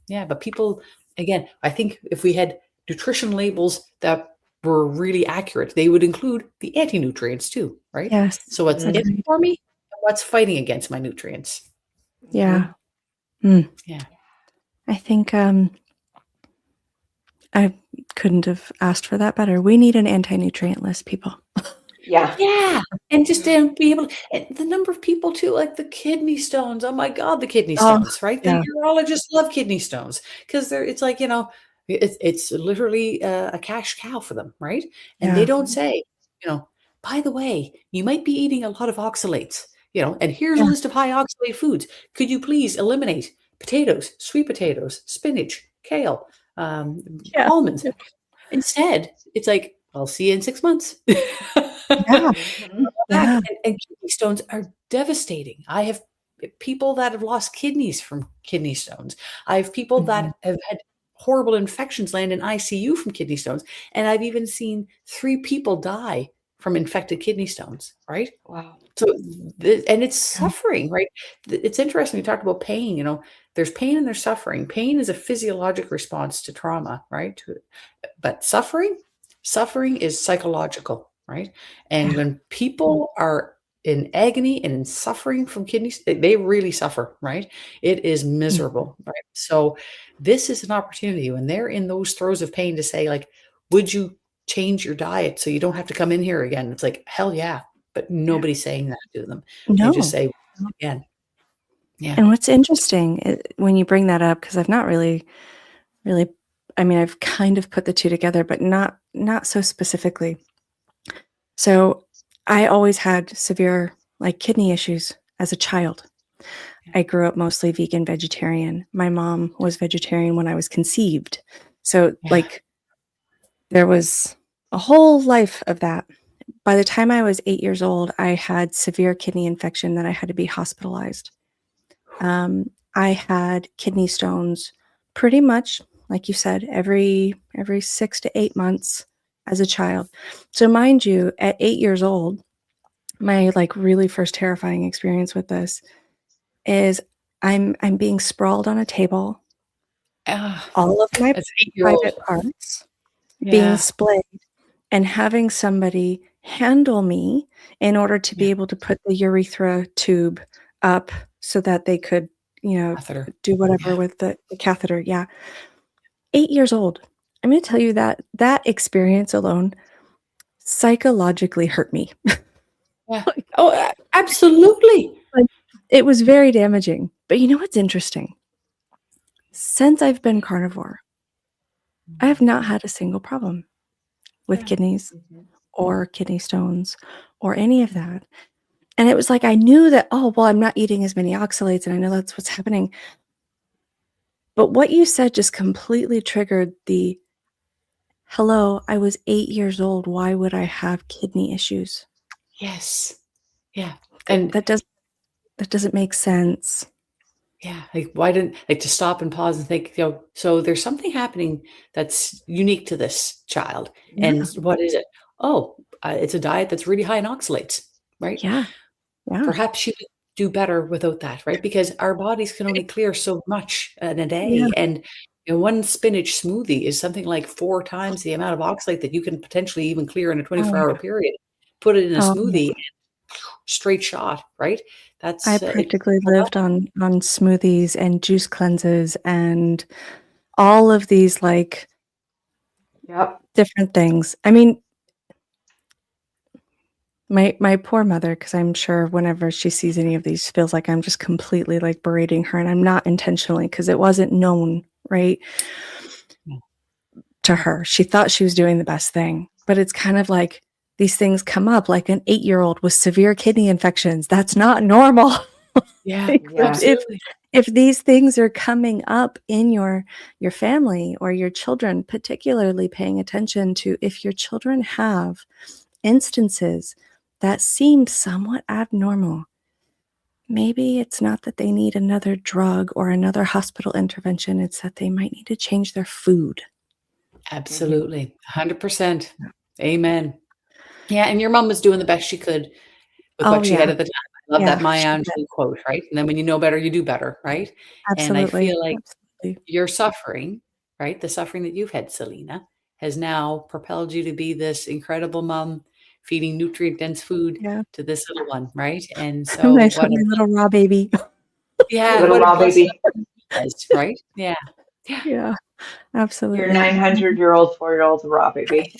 Yeah, but people, again, I think if we had nutrition labels that were really accurate, they would include the anti-nutrients too, right? Yes. So what's in it Agreed. for me and what's fighting against my nutrients. Yeah. Mm. Yeah. I think I couldn't have asked for that better. We need an anti-nutrient list, people. Yeah. Yeah. And just to be able to, and the number of people too, like the kidney stones. Oh my God, the kidney Oh, stones, right? The yeah. urologists love kidney stones because it's like, it's literally a cash cow for them, right? And they Yeah. don't say, by the way, you might be eating a lot of oxalates, and here's a Yeah. list of high oxalate foods. Could you please eliminate potatoes, sweet potatoes, spinach, kale, Yeah. almonds? Instead, it's like, I'll see you in 6 months. Yeah. Mhm. Back, Yeah. and kidney stones are devastating. I have people that have lost kidneys from kidney stones. I have people Mhm. that have had horrible infections land in ICU from kidney stones, and I've even seen 3 people die from infected kidney stones, right? Wow. So, and it's Yeah. suffering, right? It's interesting. We talked about pain. There's pain and there's suffering. Pain is a physiologic response to trauma, right? But suffering is psychological, right? And Yeah. when people are in agony and in suffering from kidneys, they really suffer, right? It is Mhm. miserable, right? So this is an opportunity when they're in those throes of pain to say, like, would you change your diet so you don't have to come in here again? It's like, hell yeah. But Yeah. nobody's saying that to them. They just No. say, again, yeah. And what's interesting when you bring that up, because I've not really, I mean, I've kind of put the two together, but not so specifically. So I always had severe like kidney issues as a child. I grew up mostly vegan, vegetarian. My mom was vegetarian when I was conceived. So Yeah. like there was a whole life of that. By the time I was 8 years old, I had severe kidney infection that I had to be hospitalized. I had kidney stones pretty much, like you said, every 6 to 8 months as a child. So mind you, at 8 years old, my like really first terrifying experience with this is I'm being sprawled on a table, Ah, all of my as an 8-year-old. private parts being Yeah. splayed, and having somebody handle me in order to be Yeah. able to put the urethra tube up so that they could, Catheter. do whatever Yeah. with the catheter. Yeah. 8 years old. I'm going to tell you that that experience alone psychologically hurt me. Yeah. Oh, absolutely. Like, it was very damaging. But you know what's interesting? Since I've been carnivore, I have not had a single problem with Yeah. kidneys Mhm. or kidney stones or any of that. And it was like I knew that, oh, well, I'm not eating as many oxalates, and I know that's what's happening. But what you said just completely triggered the, hello, I was 8 years old. Why would I have kidney issues? Yes. Yeah. That And that doesn't make sense. yeah, like why didn't like to stop and pause and think, so there's something happening that's unique to this child. And Yeah. what is it? Oh, it's a diet that's really high in oxalates, right? Yeah. Yeah. Perhaps you could do better without that, right? Because our bodies can only clear so much in a Yeah. day. And one spinach smoothie is something like 4 times the amount of oxalate that you can potentially even clear in a Oh, 24-hour yeah. period. Put it in a Oh, yeah. smoothie, straight shot, right? I That's it. practically lived on smoothies and juice cleanses and all of these, like, Yep. different things. I mean, my poor mother, because I'm sure whenever she sees any of these, feels like I'm just completely, like, berating her, and I'm not intentionally, because it wasn't known, right, Yeah. to her. She thought she was doing the best thing, but it's kind of like these things come up, like an 8-year-old with severe kidney infections. That's not normal. Yeah, Like, Yeah. absolutely. if these things are coming up in your family or your children, particularly paying attention to if your children have instances that seem somewhat abnormal, maybe it's not that they need another drug or another hospital intervention, it's that they might need to change their food. Mhm. Absolutely. 100%. Amen. Yeah, and your mom was doing the best she could with Oh, what she had yeah. at the time. I love that Yeah, Maya she did. Angelou quote, right? And then when you know better, you do better, right? And I Absolutely. feel like Absolutely. your suffering, right? The suffering that you've had, Selena, has now propelled you to be this incredible mom feeding nutrient-dense food Yeah. to this little one, right? And so My what a little raw baby. Your yeah, little what a raw blessing baby. that is, right? Yeah. Yeah. Yeah, Your absolutely. 900-year-old, 4-year-old raw baby.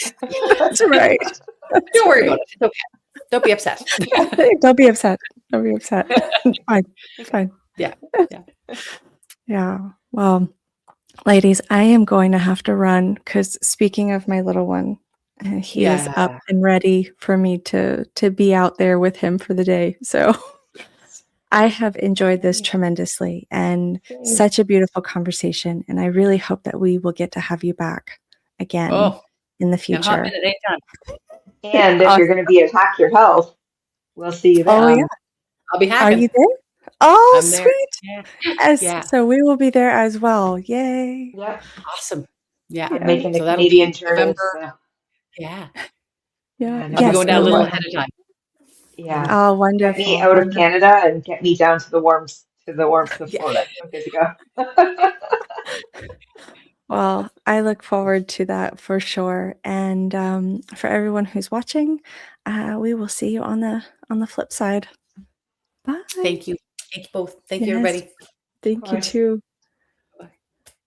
That's right. That's Don't worry about right. it. It's okay. Don't be upset. Don't be upset. Don't be upset. It's fine. It's fine. Yeah. Yeah. Yeah. Well, ladies, I am going to have to run because speaking of my little one, he is up Yeah. and ready for me to be out there with him for the day. So I have enjoyed this tremendously and Same. such a beautiful conversation. And I really hope that we will get to have you back again Oh, in the in a hot future. minute, anytime. And if you're Awesome. going to be at Hack Your Health, we'll see you Oh, there. yeah. I'll be Are you hacking. there? Oh, I'm there. sweet. Yeah. Yes. Yeah. So we will be there as well. Yay. Yep. Awesome. Yeah. I'm Yeah. making the So that'll be Canadian turn. November. So, Yeah. Yeah. yeah, I'll be Yes. going down a November little what? ahead of time. Yeah. Oh, Get me wonderful. out of Wonderful. Canada and get me down to the warmth of Yeah. Florida. I'm good to go. Well, I look forward to that for sure. And for everyone who's watching, we will see you on the flip side. Bye. Thank you. Thank you both. Thank you, Yes. everybody. Of Thank you course. too.